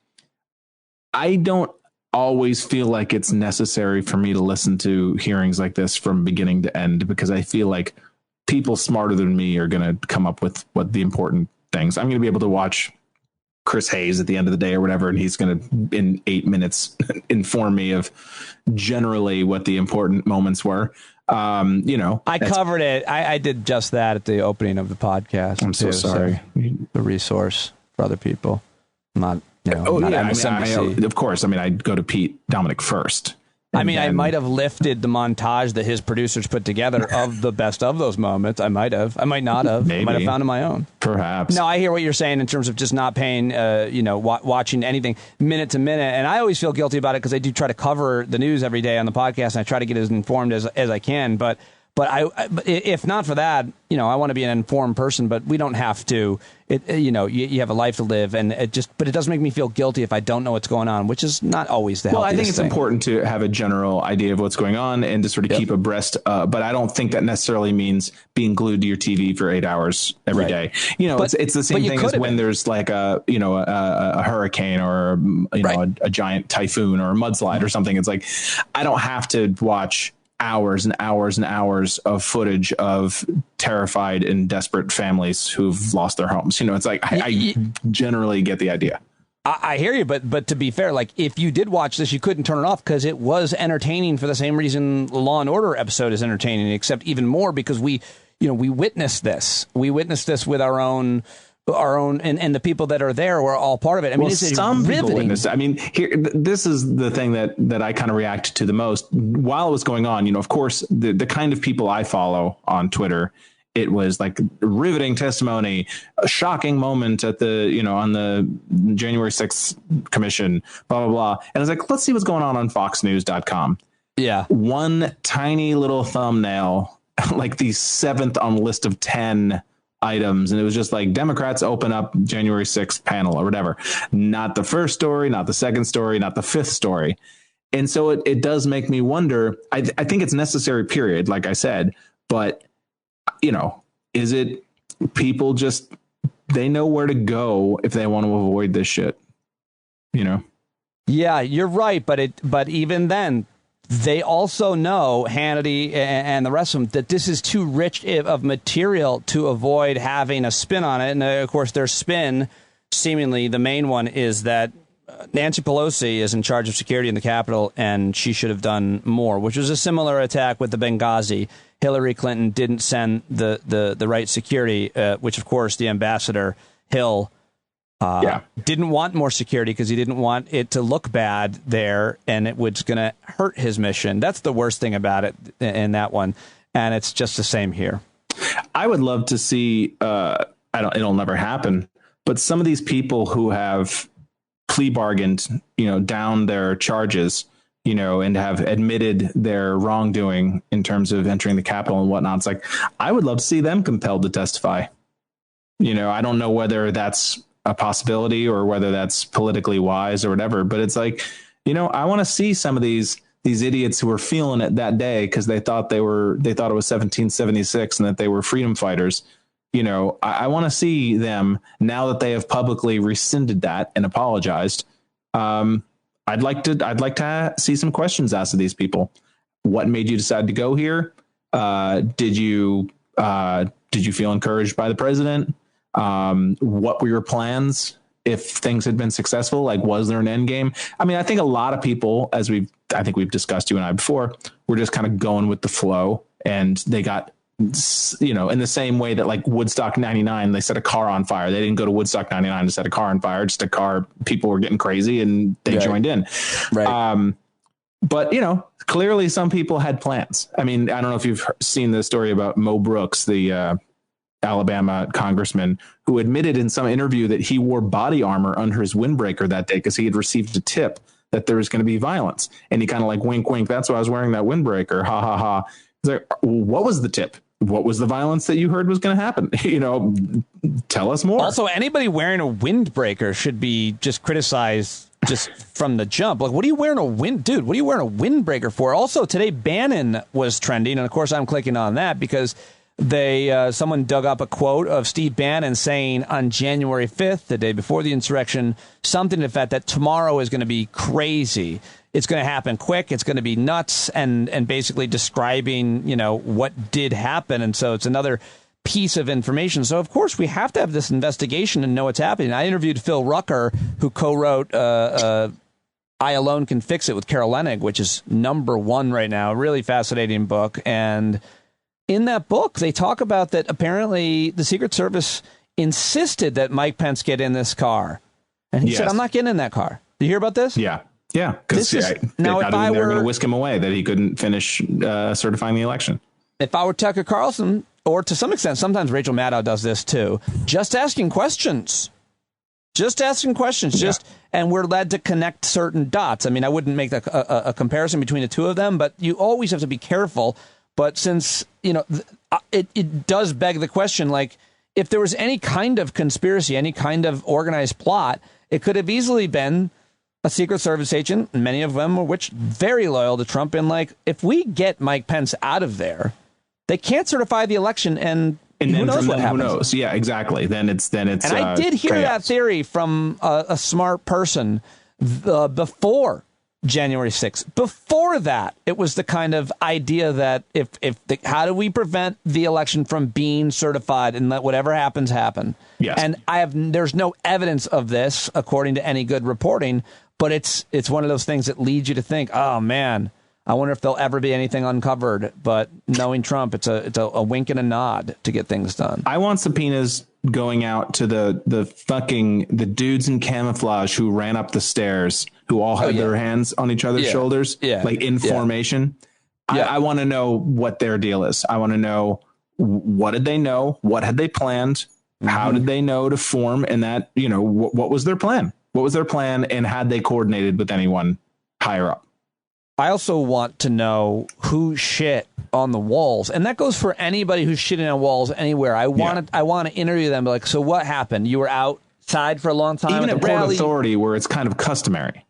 always feel like it's necessary for me to listen to hearings like this from beginning to end, because I feel like people smarter than me are going to come up with what the important things. I'm going to be able to watch Chris Hayes at the end of the day or whatever, and he's going to, in 8 minutes, inform me of generally what the important moments were. I covered it. I did just that at the opening of the podcast. I'm so sorry. The resource for other people. Not MSNBC. Of course. I mean, I'd go to Pete Dominic first. I might have lifted the montage that his producers put together of the best of those moments. I might have. I might not have. Maybe. I might have found it my own. Perhaps. No, I hear what you're saying in terms of just not paying, watching anything minute to minute. And I always feel guilty about it because I do try to cover the news every day on the podcast, and I try to get as informed as I can. But if not for that, I want to be an informed person, but we don't have to. You have a life to live, and but it does make me feel guilty if I don't know what's going on, which is not always the healthiest thing. Well, I think it's important to have a general idea of what's going on and to sort of keep abreast. But I don't think that necessarily means being glued to your TV for 8 hours every day. It's the same thing as when there's like a hurricane or a giant typhoon or a mudslide or something. It's like I don't have to watch hours and hours and hours of footage of terrified and desperate families who've lost their homes. It's like I generally get the idea. I hear you, but to be fair, like if you did watch this, you couldn't turn it off because it was entertaining for the same reason the Law and Order episode is entertaining, except even more because we witnessed this. We witnessed this with our own our own and the people that are there were all part of it. I mean, it's some riveting. people witnessed it. I mean, this is the thing that I kind of reacted to the most while it was going on. Of course, the kind of people I follow on Twitter, it was like riveting testimony, a shocking moment at the, on the January 6th commission, blah, blah, blah. And I was like, let's see what's going on foxnews.com. Yeah. One tiny little thumbnail, like the 7th on the list of 10 items. And it was just like Democrats open up January 6th panel or whatever. Not the first story, not the second story, not the 5th story. And so it does make me wonder. I think it's necessary, period, like I said. But, is it people just, they know where to go if they want to avoid this shit, Yeah, you're right. But even then, they also know, Hannity and the rest of them, that this is too rich of material to avoid having a spin on it. And of course, their spin, seemingly the main one, is that Nancy Pelosi is in charge of security in the Capitol and she should have done more, which was a similar attack with the Benghazi. Hillary Clinton didn't send the right security, which, of course, the ambassador Hill didn't want more security because he didn't want it to look bad there and it was going to hurt his mission. That's the worst thing about it in that one. And it's just the same here. I would love to see, it'll never happen, but some of these people who have plea bargained, down their charges, and have admitted their wrongdoing in terms of entering the Capitol and whatnot. It's like, I would love to see them compelled to testify. I don't know whether that's a possibility or whether that's politically wise or whatever, but it's like, I want to see some of these idiots who were feeling it that day because they thought it was 1776 and that they were freedom fighters. I want to see them, now that they have publicly rescinded that and apologized. I'd like to see some questions asked of these people. What made you decide to go here? Did you feel encouraged by the president? What were your plans if things had been successful? Like, was there an end game? I mean, I think a lot of people, I think we've discussed, you and I before, were just kind of going with the flow, and they got, in the same way that like Woodstock 99, they set a car on fire. They didn't go to Woodstock 99 to set a car on fire, just a car. People were getting crazy and they joined in. Right. But, clearly some people had plans. I mean, I don't know if you've seen the story about Mo Brooks, the Alabama congressman, who admitted in some interview that he wore body armor under his windbreaker that day because he had received a tip that there was going to be violence. And he kind of like, wink, wink, that's why I was wearing that windbreaker. Ha, ha, ha. He's like, what was the tip? What was the violence that you heard was going to happen? Tell us more. Also, anybody wearing a windbreaker should be just criticized just from the jump. Like, what are you wearing Dude, what are you wearing a windbreaker for? Also, today, Bannon was trending. And of course, I'm clicking on that because someone dug up a quote of Steve Bannon saying on January 5th, the day before the insurrection, something to the effect that tomorrow is going to be crazy. It's going to happen quick. It's going to be nuts, and basically describing, what did happen. And so it's another piece of information. So, of course, we have to have this investigation and know what's happening. I interviewed Phil Rucker, who co-wrote I Alone Can Fix It with Carol Leonnig, which is #1 right now. A really fascinating book. And in that book, they talk about that apparently the Secret Service insisted that Mike Pence get in this car. And he said, I'm not getting in that car. Did you hear about this? Yeah. Yeah, because they thought they were going to whisk him away, that he couldn't finish certifying the election. If I were Tucker Carlson, or to some extent, sometimes Rachel Maddow does this too, just asking questions. And we're led to connect certain dots. I mean, I wouldn't make a comparison between the two of them, but you always have to be careful. But since, it does beg the question, like, if there was any kind of conspiracy, any kind of organized plot, it could have easily been a Secret Service agent, many of them, which very loyal to Trump. And like, if we get Mike Pence out of there, they can't certify the election, and who knows what happens. Who knows? Yeah, exactly. Then it's. And I did hear that theory from a smart person before January 6th. Before that, it was the kind of idea that how do we prevent the election from being certified and let whatever happens happen? Yes. And there's no evidence of this, according to any good reporting. But it's one of those things that leads you to think, oh, man, I wonder if there'll ever be anything uncovered. But knowing Trump, it's a wink and a nod to get things done. I want subpoenas going out to the dudes in camouflage who ran up the stairs, who all had their hands on each other's shoulders, like in formation. I want to know what their deal is. I want to know, what did they know? What had they planned? How did they know to form? And that, what was their plan? What was their plan? And had they coordinated with anyone higher up? I also want to know who shit on the walls, and that goes for anybody who's shitting on walls anywhere. I want to interview them. Like, so what happened? You were outside for a long time, even at at the Port rally? Authority, where it's kind of customary.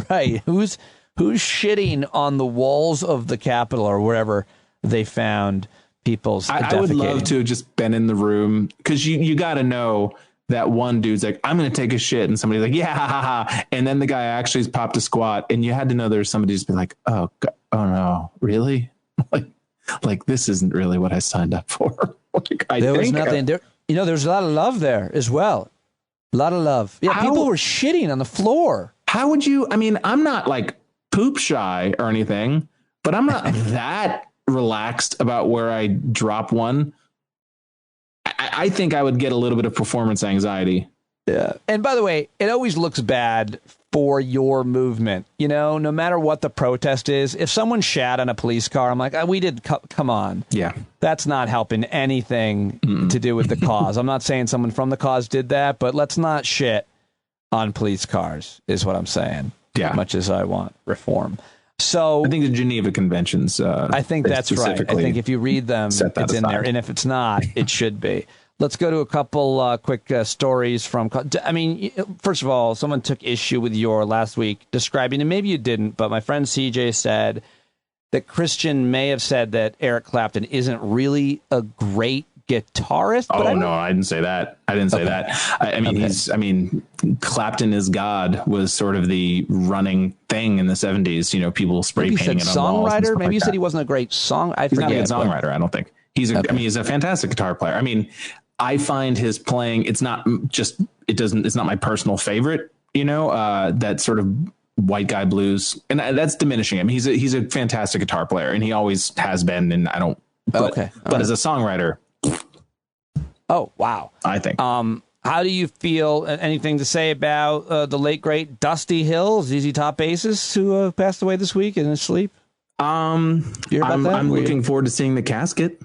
Right? Who's shitting on the walls of the Capitol or wherever they found people's? I would love to have just been in the room, because you got to know that one dude's like, I'm going to take a shit. And somebody's like, yeah, ha, ha, ha. And then the guy actually has popped a squat. And you had to know there's somebody who's been like, oh no, really? like this isn't really what I signed up for. There was nothing there. There's a lot of love there as well. A lot of love. Yeah. People were shitting on the floor. How would you, I'm not like poop shy or anything, but I'm not that relaxed about where I drop one. I think I would get a little bit of performance anxiety. Yeah. And by the way, it always looks bad for your movement. No matter what the protest is, if someone shat on a police car, I'm like, come on. Yeah. That's not helping anything to do with the cause. I'm not saying someone from the cause did that, but let's not shit on police cars is what I'm saying. Yeah. As much as I want reform. So I think the Geneva Conventions. I think that's right. I think if you read them, it's in there. And if it's not, it should be. Let's go to a couple quick stories from. First of all, someone took issue with your last week describing, and maybe you didn't, but my friend CJ said that Christian may have said that Eric Clapton isn't really a great guitarist. Oh, no, I didn't say that. I didn't say that. Clapton is God was sort of the running thing in the 70s. People spray painting it on walls. Songwriter. Maybe like you that. said he wasn't a great song. He's not a good songwriter, I don't think. He's a fantastic guitar player. I find his playing, it's not my personal favorite, that sort of white guy blues, and that's diminishing him. He's a fantastic guitar player, and he always has been, and I don't, but as a songwriter. Oh, wow. I think. How do you feel? Anything to say about the late, great Dusty Hill, ZZ Top bassist, who passed away this week in his sleep? I'm looking forward to seeing the casket.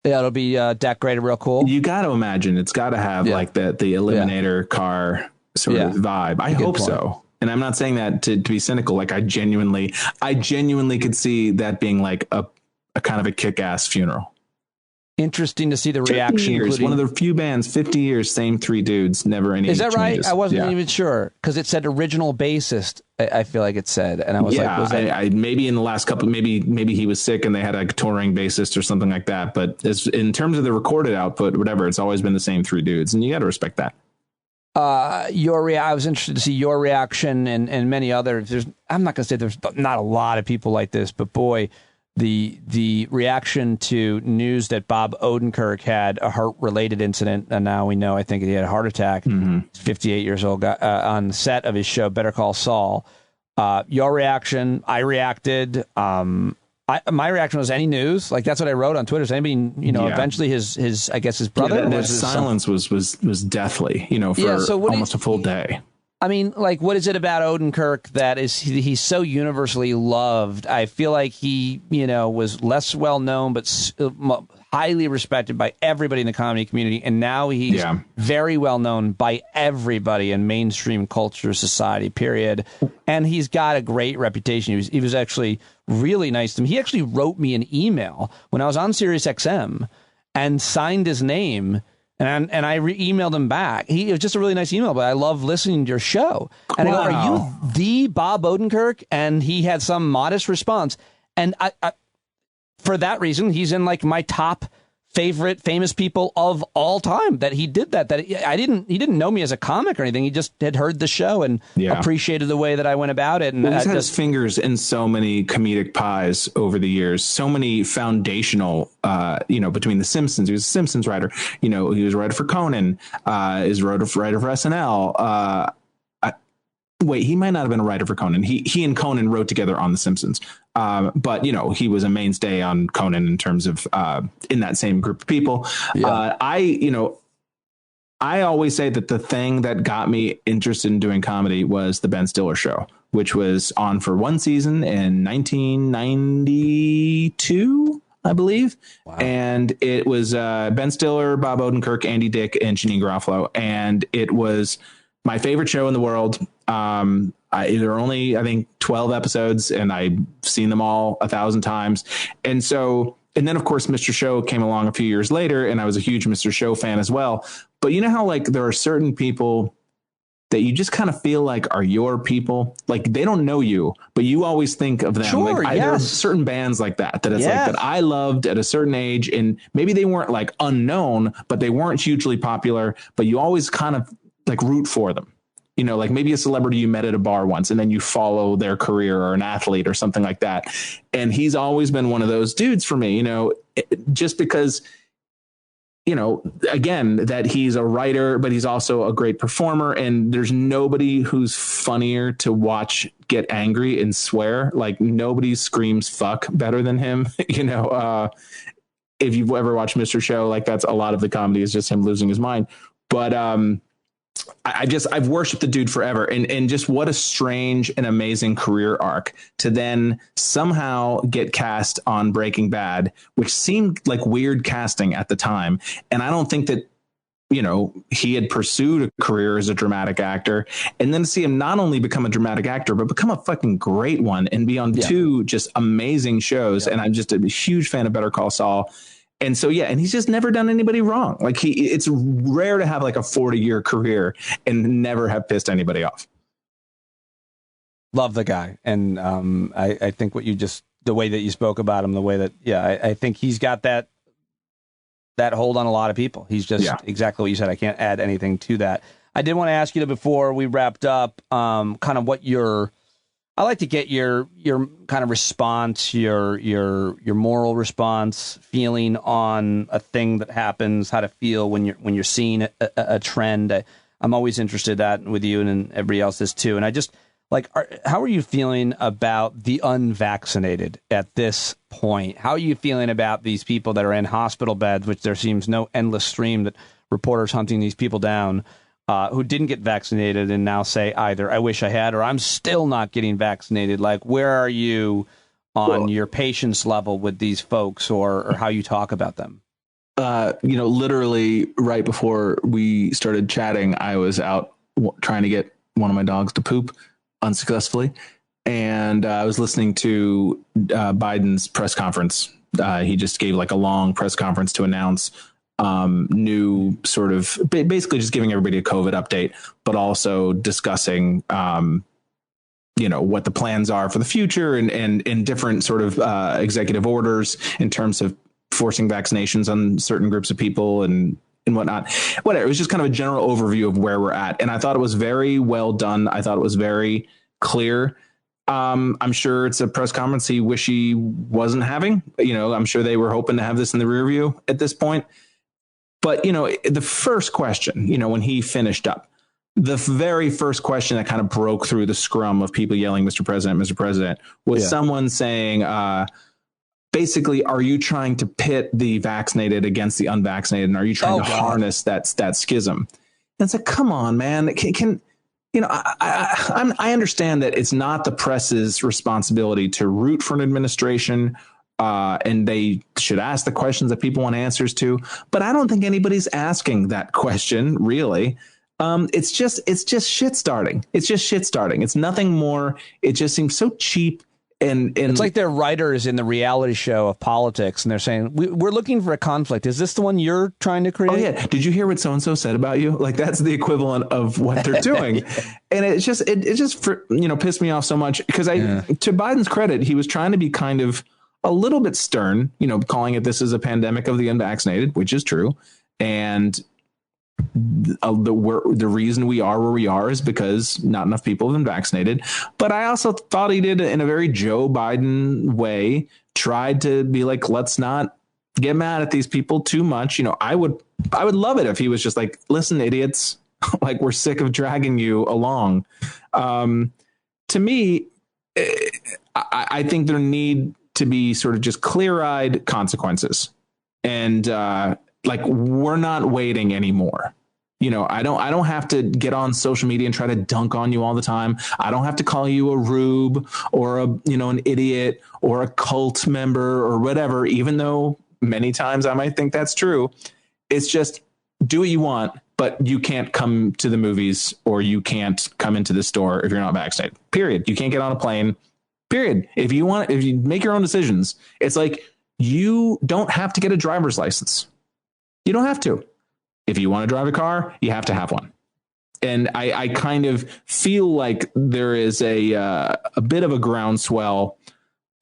Yeah, it'll be decorated real cool. You got to imagine it's got to have like the Eliminator car sort of vibe. I hope so. And I'm not saying that to be cynical. Like I genuinely could see that being like a kind of a kick-ass funeral. Interesting to see the reaction. One of the few bands, 50 years, same three dudes, never any. Is that changes. right? I wasn't even sure because it said original bassist. I feel like it said, and I was like, was that... I maybe in the last couple, maybe he was sick and they had a touring bassist or something like that. But in terms of the recorded output, whatever, it's always been the same three dudes, and you got to respect that. I was interested to see your reaction and many others. I'm not going to say there's not a lot of people like this, but boy. The reaction to news that Bob Odenkirk had a heart-related incident, and now we know, I think he had a heart attack. Mm-hmm. 58 years old, on the set of his show Better Call Saul. Your reaction, I reacted. My reaction was any news. Like that's what I wrote on Twitter. Is anybody, eventually his I guess his brother. That silence was deathly. For almost a full day. I mean, like, what is it about Odenkirk that he's so universally loved? I feel like he, was less well known, but highly respected by everybody in the comedy community. And now he's very well known by everybody in mainstream culture, society, period. And he's got a great reputation. He was actually really nice to me. He actually wrote me an email when I was on Sirius XM and signed his name. And I emailed him back. It was just a really nice email, but I love listening to your show. And I go, are you the Bob Odenkirk? And he had some modest response. And I for that reason, he's in like my top favorite famous people of all time that he did that. He didn't know me as a comic or anything. He just had heard the show and appreciated the way that I went about it. And he's had his fingers in so many comedic pies over the years, so many foundational, between the Simpsons, he was a Simpsons writer, he was a writer for Conan, is a writer for SNL. Wait, he might not have been a writer for Conan. He and Conan wrote together on The Simpsons. But, you know, he was a mainstay on Conan in terms of in that same group of people. Yeah. I always say that the thing that got me interested in doing comedy was the Ben Stiller show, which was on for one season in 1992, I believe. Wow. And it was Ben Stiller, Bob Odenkirk, Andy Dick, and Janeane Garofalo. And it was my favorite show in the world. There are only, I think, 12 episodes, and I've seen them all 1,000 times. And then, of course, Mr. Show came along a few years later, and I was a huge Mr. Show fan as well. But you know how, like, there are certain people that you just kind of feel like are your people? Like, they don't know you, but you always think of them. Sure, like, there are certain bands like that it's like that I loved at a certain age, and maybe they weren't, like, unknown, but they weren't hugely popular, but you always kind of, like, root for them. You know, like maybe a celebrity you met at a bar once and then you follow their career, or an athlete or something like that. And he's always been one of those dudes for me, you know, just because, you know, again, that he's a writer, but he's also a great performer. And there's nobody who's funnier to watch get angry and swear. Like, nobody screams fuck better than him. You know, if you've ever watched Mr. Show, like, that's a lot of the comedy is just him losing his mind. But, I've worshipped the dude forever, and just what a strange and amazing career arc to then somehow get cast on Breaking Bad, which seemed like weird casting at the time. And I don't think that, you know, he had pursued a career as a dramatic actor, and then to see him not only become a dramatic actor, but become a fucking great one and be on two just amazing shows. And I'm just a huge fan of Better Call Saul. And so, and he's just never done anybody wrong. Like, it's rare to have like a 40-year career and never have pissed anybody off. Love the guy. And I think the way that you spoke about him, the way that, I think he's got that hold on a lot of people. He's just exactly what you said. I can't add anything to that. I did want to ask you before we wrapped up, kind of what I like to get your kind of response, your moral response, feeling on a thing that happens, how to feel when you're seeing a trend. I'm always interested in that with you, and everybody else is too. And I just how are you feeling about the unvaccinated at this point? How are you feeling about these people that are in hospital beds, which there seems no endless stream that reporters hunting these people down, who didn't get vaccinated and now say either I wish I had or I'm still not getting vaccinated? Like, where are you on your patience level with these folks, or how you talk about them? You know, literally right before we started chatting, I was out trying to get one of my dogs to poop unsuccessfully. And I was listening to Biden's press conference. He just gave like a long press conference to announce new sort of basically just giving everybody a COVID update, but also discussing, you know, what the plans are for the future and different sort of executive orders in terms of forcing vaccinations on certain groups of people and whatnot. Whatever. It was just kind of a general overview of where we're at. And I thought it was very well done. I thought it was very clear. I'm sure it's a press conference he wish he wasn't having. You know, I'm sure they were hoping to have this in the rear view at this point. But, you know, the first question, you know, when he finished up, the very first question that kind of broke through the scrum of people yelling, Mr. President, was someone saying, basically, are you trying to pit the vaccinated against the unvaccinated? And are you trying to harness that schism? And it's like, come on, man. Can you know, I understand that it's not the press's responsibility to root for an administration, and they should ask the questions that people want answers to. But I don't think anybody's asking that question, really. It's just shit starting. It's just shit starting. It's nothing more. It just seems so cheap. And it's like they're writers in the reality show of politics, and they're saying, we're looking for a conflict. Is this the one you're trying to create? Oh, yeah. Did you hear what so-and-so said about you? Like, that's the equivalent of what they're doing. And it just pissed me off so much because to Biden's credit, he was trying to be kind of a little bit stern, you know, calling it this is a pandemic of the unvaccinated, which is true. And the reason we are where we are is because not enough people have been vaccinated. But I also thought he did in a very Joe Biden way, tried to be like, let's not get mad at these people too much. You know, I would love it if he was just like, listen, idiots, like, we're sick of dragging you along. To me, I think there need to be sort of just clear-eyed consequences. And like, we're not waiting anymore. You know, I don't have to get on social media and try to dunk on you all the time. I don't have to call you a rube or an idiot or a cult member or whatever, even though many times I might think that's true. It's just, do what you want, but you can't come to the movies or you can't come into the store if you're not vaccinated. Period. You can't get on a plane. Period. If you make your own decisions, it's like, you don't have to get a driver's license. You don't have to. If you want to drive a car, you have to have one. And I kind of feel like there is a bit of a groundswell.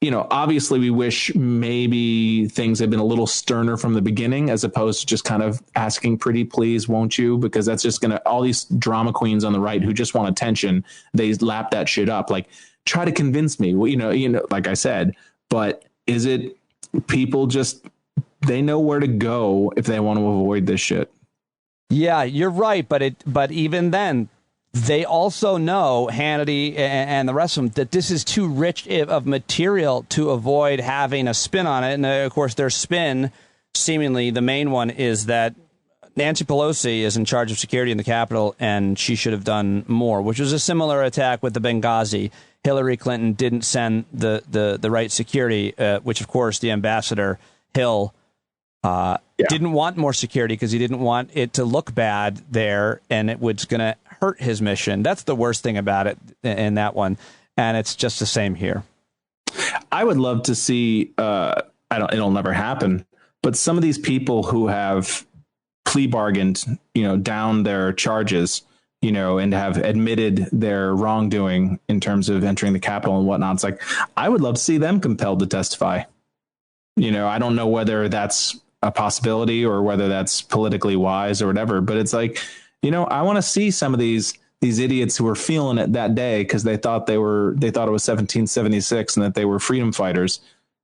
You know, obviously we wish maybe things had been a little sterner from the beginning, as opposed to just kind of asking pretty please, won't you? Because that's just going to, all these drama queens on the right who just want attention, they lap that shit up. Like, try to convince me, well, you know, like I said, but is it people just, they know where to go if they want to avoid this shit. Yeah, you're right. But even then, they also know, Hannity and the rest of them, that this is too rich of material to avoid having a spin on it. And of course, their spin, seemingly the main one, is that Nancy Pelosi is in charge of security in the Capitol, and she should have done more, which was a similar attack with the Benghazi. Hillary Clinton didn't send the right security, which, of course, the ambassador, Hill, didn't want more security because he didn't want it to look bad there, and it was going to hurt his mission. That's the worst thing about it in that one, and it's just the same here. I would love to see, it'll never happen, but some of these people who have plea bargained, you know, down their charges, you know, and have admitted their wrongdoing in terms of entering the Capitol and whatnot. It's like, I would love to see them compelled to testify. You know, I don't know whether that's a possibility or whether that's politically wise or whatever, but it's like, you know, I want to see some of these idiots who were feeling it that day because they thought it was 1776 and that they were freedom fighters.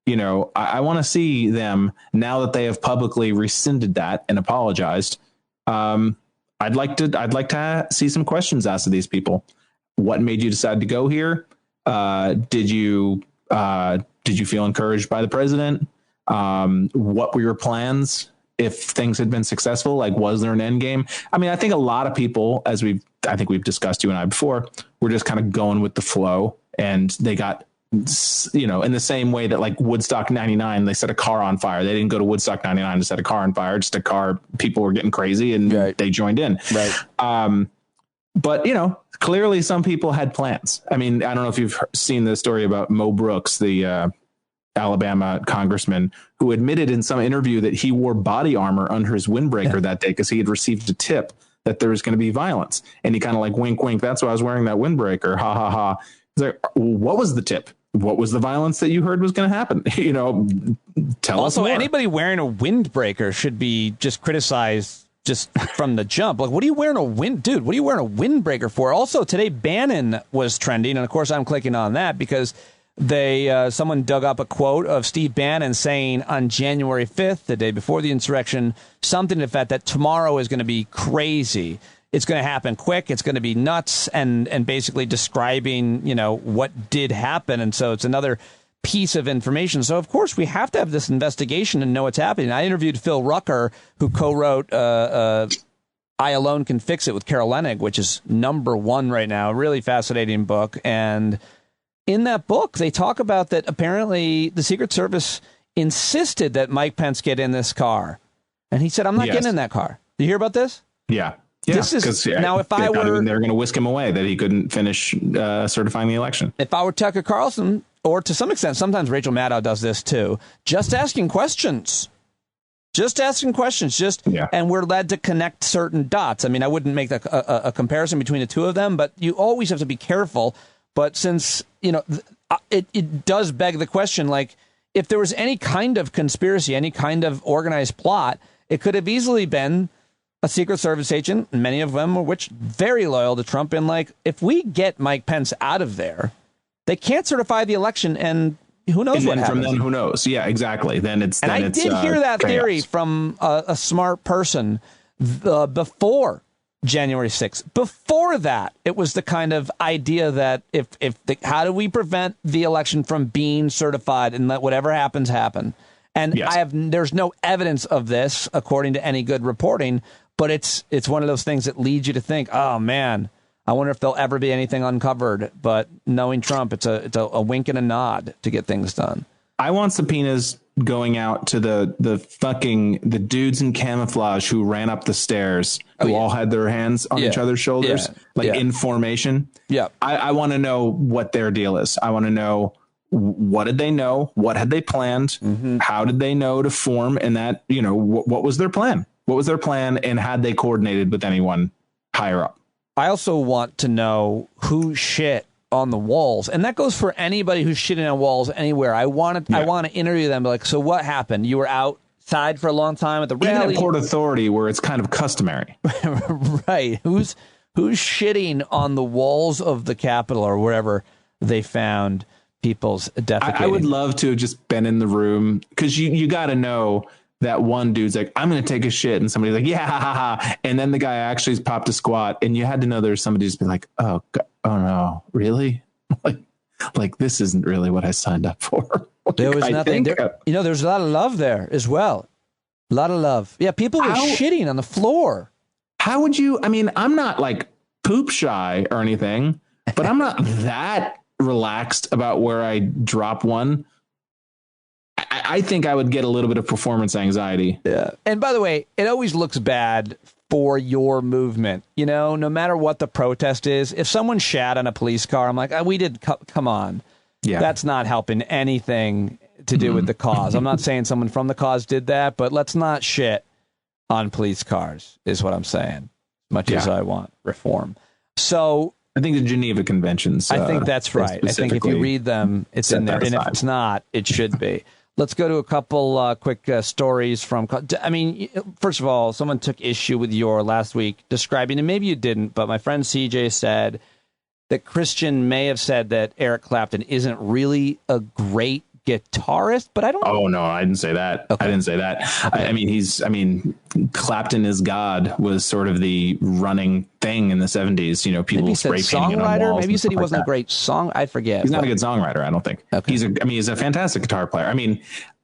You know, I want to see them, now that they have publicly rescinded that and apologized. I'd like to see some questions asked of these people. What made you decide to go here? Did you feel encouraged by the president? What were your plans if things had been successful? Like, was there an end game? I mean, I think a lot of people, I think we've discussed, you and I before, were just kind of going with the flow, and they got, you know, in the same way that like Woodstock 99, they set a car on fire. They didn't go to Woodstock 99 to set a car on fire, just a car. People were getting crazy and they joined in. Right. But, you know, clearly some people had plans. I mean, I don't know if you've seen the story about Mo Brooks, the Alabama congressman, who admitted in some interview that he wore body armor under his windbreaker that day because he had received a tip that there was going to be violence. And he kind of like, wink, wink, that's why I was wearing that windbreaker. Ha, ha, ha. He's like, what was the tip? What was the violence that you heard was going to happen? You know, tell us more. Also, anybody wearing a windbreaker should be just criticized just from the jump. Like, what are you wearing a windbreaker for? Also, today Bannon was trending, and of course I'm clicking on that because someone dug up a quote of Steve Bannon saying on January 5th, the day before the insurrection, something to the effect that tomorrow is going to be crazy. It's going to happen quick. It's going to be nuts, and basically describing, you know, what did happen. And so it's another piece of information. So, of course, we have to have this investigation and know what's happening. I interviewed Phil Rucker, who co-wrote I Alone Can Fix It with Carol Leonnig, which is #1 right now. A really fascinating book. And in that book, they talk about that apparently the Secret Service insisted that Mike Pence get in this car. And he said, I'm not getting in that car. Did you hear about this? Yeah. Yeah, because now if I were, they're going to whisk him away, that he couldn't finish certifying the election. If I were Tucker Carlson, or to some extent, sometimes Rachel Maddow does this too, just asking questions, and we're led to connect certain dots. I mean, I wouldn't make a comparison between the two of them, but you always have to be careful. But since, you know, it does beg the question, like, if there was any kind of conspiracy, any kind of organized plot, it could have easily been a Secret Service agent, many of them, which very loyal to Trump, and like, if we get Mike Pence out of there, they can't certify the election, and who knows what happens. From then, who knows? Yeah, exactly. Then it's I did hear that theory from a smart person before January 6th. Before that, it was the kind of idea that how do we prevent the election from being certified and let whatever happens happen? And yes. There's no evidence of this, according to any good reporting, but it's one of those things that leads you to think, oh man, I wonder if there'll ever be anything uncovered. But knowing Trump, it's a wink and a nod to get things done. I want subpoenas going out to the dudes in camouflage who ran up the stairs, who all had their hands on each other's shoulders, in formation. Yeah. I want to know what their deal is. I want to know, what did they know? What had they planned? Mm-hmm. How did they know to form? And that, what was their plan? What was their plan? And had they coordinated with anyone higher up? I also want to know who shit on the walls, and that goes for anybody who's shitting on walls anywhere. I want to interview them. Like, so what happened? You were outside for a long time at the rally. Even at Port Authority, where it's kind of customary, right? Who's shitting on the walls of the Capitol or wherever they found people's defecating? I would love to have just been in the room, because you got to know that one dude's like, I'm going to take a shit. And somebody's like, yeah, ha, ha, ha. And then the guy actually popped a squat. And you had to know there's somebody who's been like, oh no, really? like this isn't really what I signed up for. There was nothing. There's a lot of love there as well. A lot of love. Yeah, people were shitting on the floor. How would you? I mean, I'm not like poop shy or anything, but I'm not that relaxed about where I drop one. I think I would get a little bit of performance anxiety. Yeah. And by the way, it always looks bad for your movement. No matter what the protest is, if someone shat on a police car, I'm like, come on. Yeah. That's not helping anything to do with the cause. I'm not saying someone from the cause did that, but let's not shit on police cars is what I'm saying, much as I want reform. So I think the Geneva Conventions. I think that's right. I think if you read them, it's in there. And if it's not, it should be. Let's go to a couple quick stories from. I mean, first of all, someone took issue with your last week describing, and maybe you didn't, but my friend CJ said that Christian may have said that Eric Clapton isn't really a great guitarist, but I don't. Oh no, I didn't say that. Okay. I didn't say that. Okay. I mean, Clapton is God was sort of the running thing in the 70s. People spray painting on walls. Maybe you said he wasn't a great song. I forget. He's not a good songwriter. I don't think. Okay. He's a fantastic guitar player. I mean,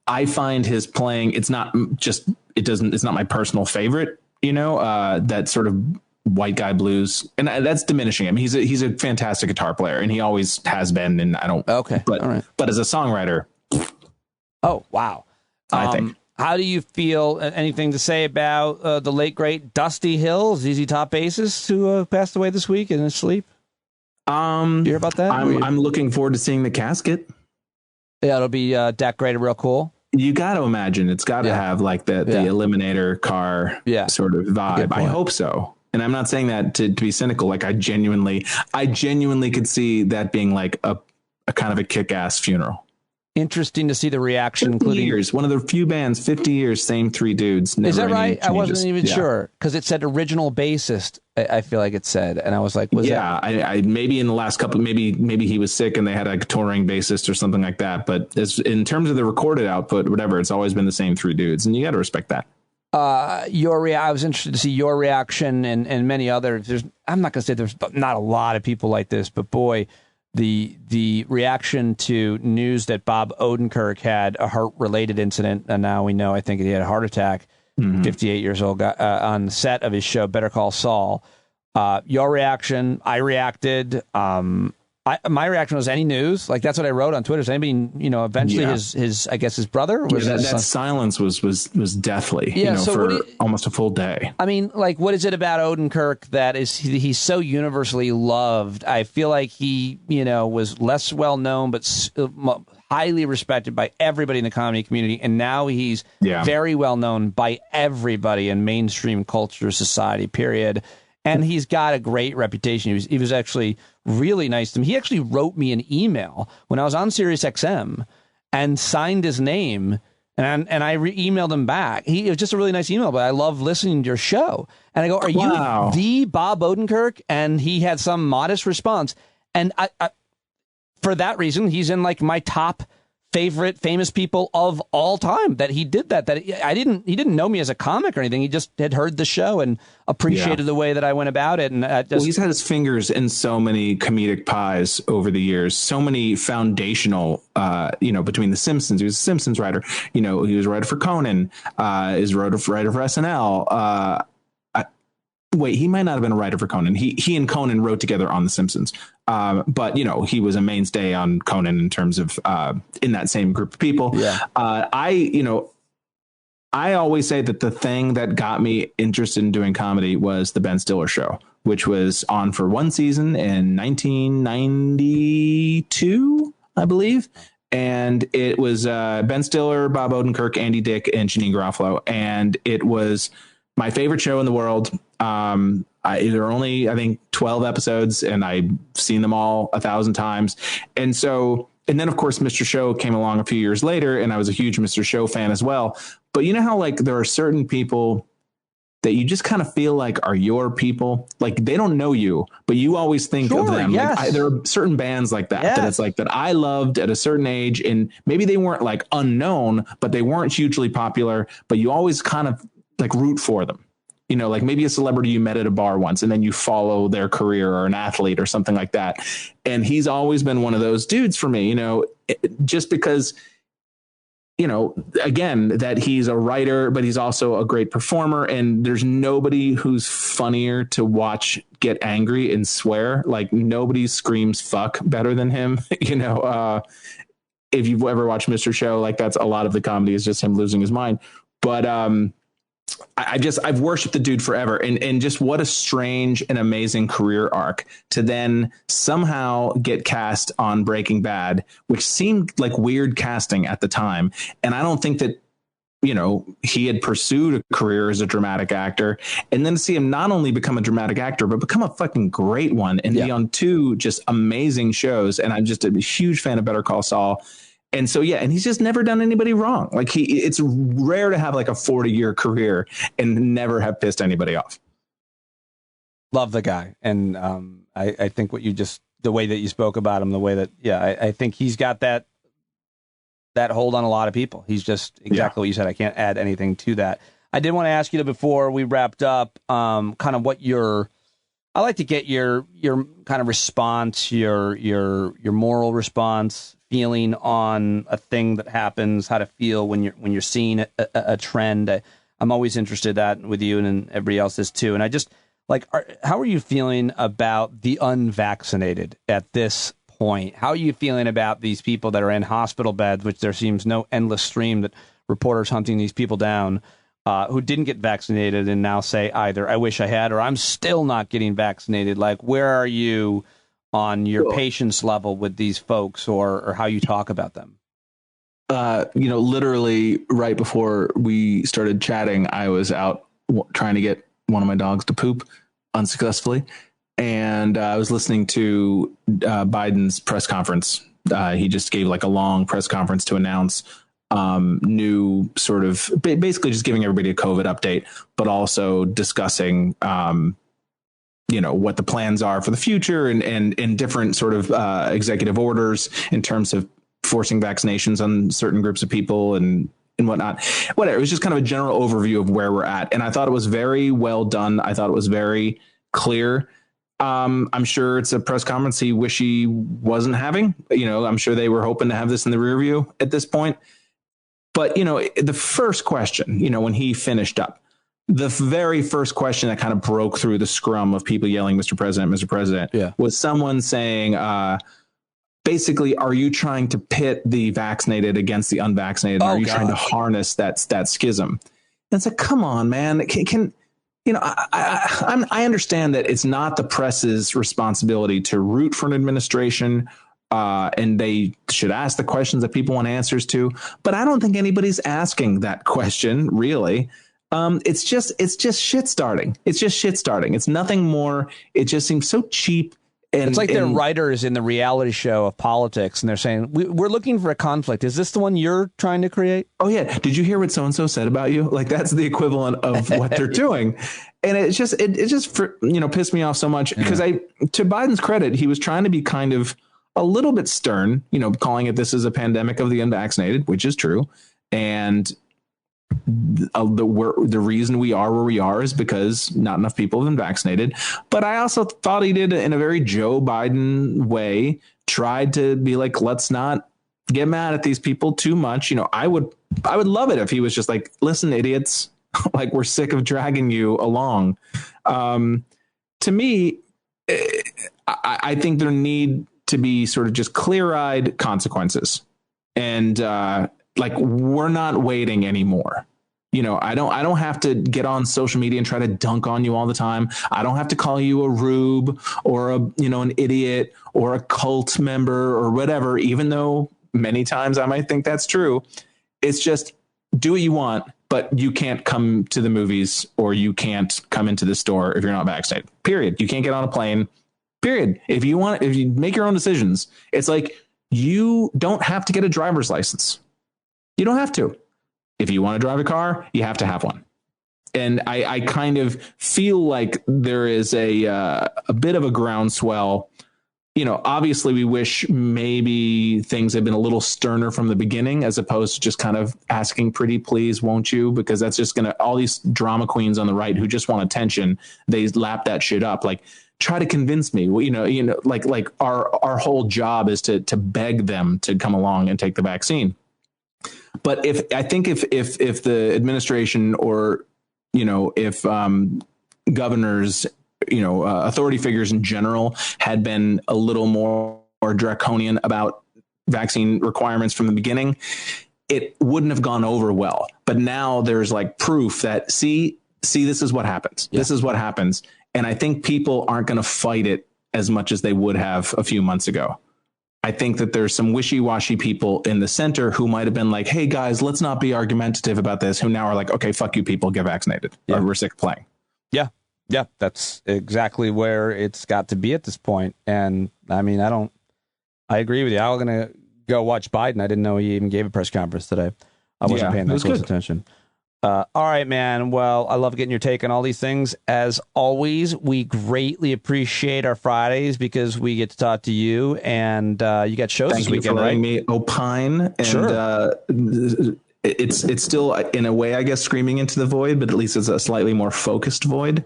I find his playing. It's not my personal favorite. That sort of white guy blues, and that's diminishing him. He's a fantastic guitar player, and he always has been. And I don't. Okay. But all right. But as a songwriter. Oh, wow. I think. How do you feel? Anything to say about the late, great Dusty Hill, ZZ Top bassist, who passed away this week in his sleep? You hear about that? I'm looking forward to seeing the casket. Yeah, it'll be decorated real cool. You got to imagine it's got to have like the Eliminator car sort of vibe. I hope so. And I'm not saying that to be cynical. Like I genuinely could see that being like a kind of a kick-ass funeral. Interesting to see the reaction, 50 including years. One of the few bands, 50 years, same three dudes. Is that right? I wasn't even sure because it said original bassist. I feel like it said, and I was like, I maybe in the last couple, maybe he was sick and they had a touring bassist or something like that. But in terms of the recorded output, whatever, it's always been the same three dudes, and you got to respect that. I was interested to see your reaction and many others. I'm not going to say there's not a lot of people like this, but boy, the reaction to news that Bob Odenkirk had a heart-related incident, and now we know, I think he had a heart attack, 58 years old, on the set of his show, Better Call Saul. Your reaction, I reacted. My reaction was, any news? Like, that's what I wrote on Twitter. Is anybody, eventually his I guess his brother was that silence was deathly. Yeah, for almost a full day. I mean, like, what is it about Odenkirk that he's so universally loved? I feel like he, was less well known, but highly respected by everybody in the comedy community, and now he's very well known by everybody in mainstream culture, society. Period. And he's got a great reputation. He was actually really nice to me. He actually wrote me an email when I was on Sirius XM and signed his name. And I emailed him back. It was just a really nice email, but I love listening to your show. And I go, are you the Bob Odenkirk? And he had some modest response. And I for that reason, he's in like my top favorite famous people of all time that he did that he didn't know me as a comic or anything. He just had heard the show and appreciated the way that I went about it. And he's had his fingers in so many comedic pies over the years, so many foundational, between the Simpsons. He was a Simpsons writer, he was a writer for Conan, is writer for SNL. Wait, he might not have been a writer for Conan. He and Conan wrote together on The Simpsons. But, he was a mainstay on Conan in terms of in that same group of people. Yeah. I always say that the thing that got me interested in doing comedy was the Ben Stiller show, which was on for one season in 1992, I believe. And it was Ben Stiller, Bob Odenkirk, Andy Dick, and Janeane Garofalo. And it was my favorite show in the world. There are only, I think, 12 episodes, and I've seen them all 1,000 times. And then, of course, Mr. Show came along a few years later, and I was a huge Mr. Show fan as well. But you know how, like, there are certain people that you just kind of feel like are your people? Like, they don't know you, but you always think of them. Yes. Like, there are certain bands like that, that it's like that I loved at a certain age, and maybe they weren't, like, unknown, but they weren't hugely popular, but you always kind of, like, root for them. Like maybe a celebrity you met at a bar once and then you follow their career, or an athlete or something like that. And he's always been one of those dudes for me, just because, again, that he's a writer, but he's also a great performer. And there's nobody who's funnier to watch get angry and swear. Like, nobody screams fuck better than him. If you've ever watched Mr. Show, like, that's a lot of the comedy is just him losing his mind. But, I've worshipped the dude forever, and just what a strange and amazing career arc to then somehow get cast on Breaking Bad, which seemed like weird casting at the time. And I don't think that, he had pursued a career as a dramatic actor, and then to see him not only become a dramatic actor, but become a fucking great one and be on two just amazing shows. And I'm just a huge fan of Better Call Saul. And so, and he's just never done anybody wrong. Like, it's rare to have like a 40-year career and never have pissed anybody off. Love the guy. And I think the way that you spoke about him, the way that, I think he's got that hold on a lot of people. He's just exactly what you said. I can't add anything to that. I did want to ask you before we wrapped up, kind of what I like to get your kind of response, your moral response, feeling on a thing that happens, how to feel when you're seeing a trend. I'm always interested in that with you, and everybody else is too. And I just how are you feeling about the unvaccinated at this point? How are you feeling about these people that are in hospital beds, which there seems no endless stream that reporters hunting these people down, who didn't get vaccinated and now say either I wish I had, or I'm still not getting vaccinated? Like, where are you on your patience level with these folks, or how you talk about them? Literally right before we started chatting, I was out trying to get one of my dogs to poop unsuccessfully. And I was listening to Biden's press conference. He just gave like a long press conference to announce new sort of basically just giving everybody a COVID update, but also discussing, what the plans are for the future and different sort of executive orders in terms of forcing vaccinations on certain groups of people and whatnot. Whatever. It was just kind of a general overview of where we're at. And I thought it was very well done. I thought it was very clear. I'm sure it's a press conference he wish he wasn't having. I'm sure they were hoping to have this in the rear view at this point. But, the first question, when he finished up, the very first question that kind of broke through the scrum of people yelling, Mr. President, was someone saying, basically, are you trying to pit the vaccinated against the unvaccinated? Are you trying to harness that schism? And it's like, come on, man. I understand that it's not the press's responsibility to root for an administration, and they should ask the questions that people want answers to. But I don't think anybody's asking that question, really. It's just shit starting. It's just shit starting. It's nothing more. It just seems so cheap. And it's like they're writers in the reality show of politics, and they're saying, we're looking for a conflict. Is this the one you're trying to create? Oh, yeah. Did you hear what so-and-so said about you? Like, that's the equivalent of what they're doing. And it just pissed me off so much because to Biden's credit, he was trying to be kind of a little bit stern, calling it this is a pandemic of the unvaccinated, which is true. And the reason we are where we are is because not enough people have been vaccinated. But I also thought he did in a very Joe Biden way, tried to be like, let's not get mad at these people too much. I would love it if he was just like, listen, idiots, like we're sick of dragging you along. To me, I think there need to be sort of just clear-eyed consequences. And like, we're not waiting anymore. I don't have to get on social media and try to dunk on you all the time. I don't have to call you a rube or an idiot or a cult member or whatever, even though many times I might think that's true. It's just do what you want, but you can't come to the movies or you can't come into the store if you're not vaccinated. Period. You can't get on a plane. Period. If you make your own decisions, it's like you don't have to get a driver's license. You don't have to. If you want to drive a car, you have to have one. And I kind of feel like there is a bit of a groundswell. Obviously we wish maybe things had been a little sterner from the beginning, as opposed to just kind of asking pretty please, won't you? Because that's just going to, all these drama queens on the right who just want attention, they lap that shit up. Like, try to convince me, like our whole job is to beg them to come along and take the vaccine. But if the administration or, if governors, authority figures in general had been a little more draconian about vaccine requirements from the beginning, it wouldn't have gone over well. But now there's like proof that, see, this is what happens. Yeah. This is what happens. And I think people aren't going to fight it as much as they would have a few months ago. I think that there's some wishy-washy people in the center who might have been like, hey, guys, let's not be argumentative about this, who now are like, OK, fuck you people, get vaccinated. Yeah. Or we're sick of playing. Yeah. Yeah, that's exactly where it's got to be at this point. And I mean, I agree with you. I'm going to go watch Biden. I didn't know he even gave a press conference today. I wasn't paying that close attention. All right, man. Well, I love getting your take on all these things. As always, we greatly appreciate our Fridays because we get to talk to you, and you got shows this weekend, right? Thank you for letting me opine. And, sure. It's still, in a way, I guess, screaming into the void, but at least it's a slightly more focused void.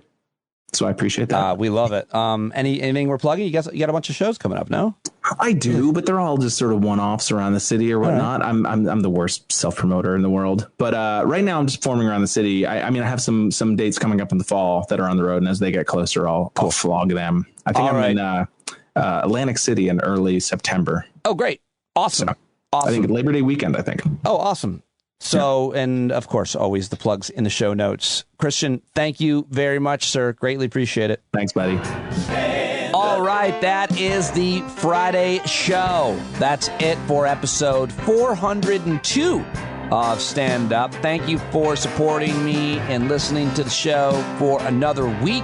So I appreciate that. We love it. Anything we're plugging? You got a bunch of shows coming up, no? I do, but they're all just sort of one-offs around the city or whatnot. Right. I'm the worst self-promoter in the world, but right now I'm just performing around the city. I mean, I have some dates coming up in the fall that are on the road, and as they get closer, I'll flog them. I think I'm in Atlantic City in early September. Oh, great! Awesome. I think Labor Day weekend. I think. Oh, awesome. So, and of course, always the plugs in the show notes. Christian, thank you very much, sir. Greatly appreciate it. Thanks, buddy. All right, that is the Friday show. That's it for episode 402 of Stand Up. Thank you for supporting me and listening to the show for another week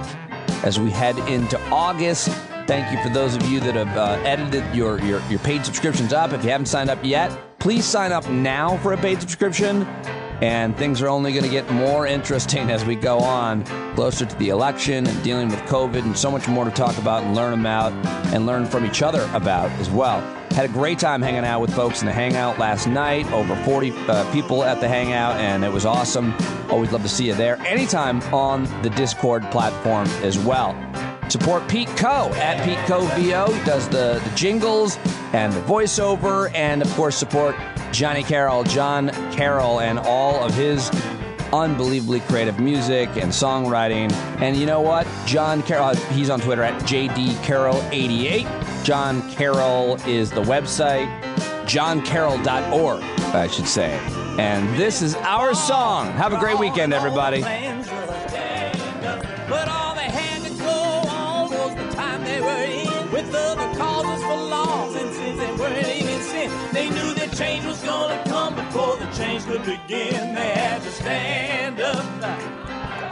as we head into August. Thank you for those of you that have edited your paid subscriptions up. If you haven't signed up yet, please sign up now for a paid subscription. And things are only going to get more interesting as we go on closer to the election and dealing with COVID and so much more to talk about and learn about and learn from each other about as well. Had a great time hanging out with folks in the Hangout last night. Over 40 people at the Hangout, and it was awesome. Always love to see you there. Anytime on the Discord platform as well. Support Pete Coe at Pete Coe VO. He does the jingles and the voiceover. And, of course, support John Carroll, and all of his unbelievably creative music and songwriting. And you know what? John Carroll, he's on Twitter at JDCarroll88. John Carroll is the website, johncarroll.org, I should say. And this is our song. Have a great weekend, everybody. But all they had to go on was the time they were in, with other causes for laws, and since they weren't even sin, they knew that change was gonna come before the change could begin. They had to stand up.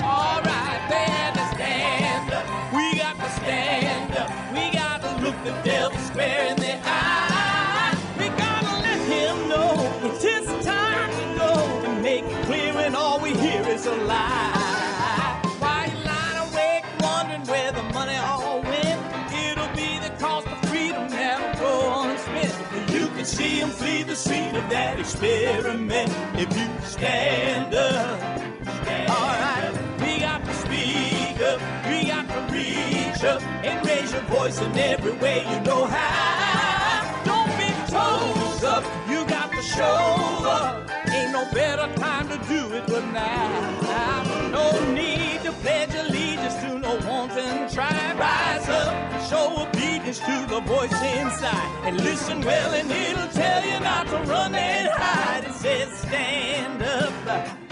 All right, they had to stand up. We got to stand up. We got to look the devil square in the eye. We gotta let him know it's his time to go, and make it clear when all we hear is a lie. Where the money all went, it'll be the cost of freedom that'll go on them flee the scene of that experiment. If you stand up, all right, we got to speak up, we got to reach up and raise your voice in every way you know how. Don't be toes up, you got to show up. Ain't no better time to do it but now. No need to pledge allegiance to no wanton tribe. Rise up, show obedience to the voice inside, and listen well and it'll tell you not to run and hide. It says stand up.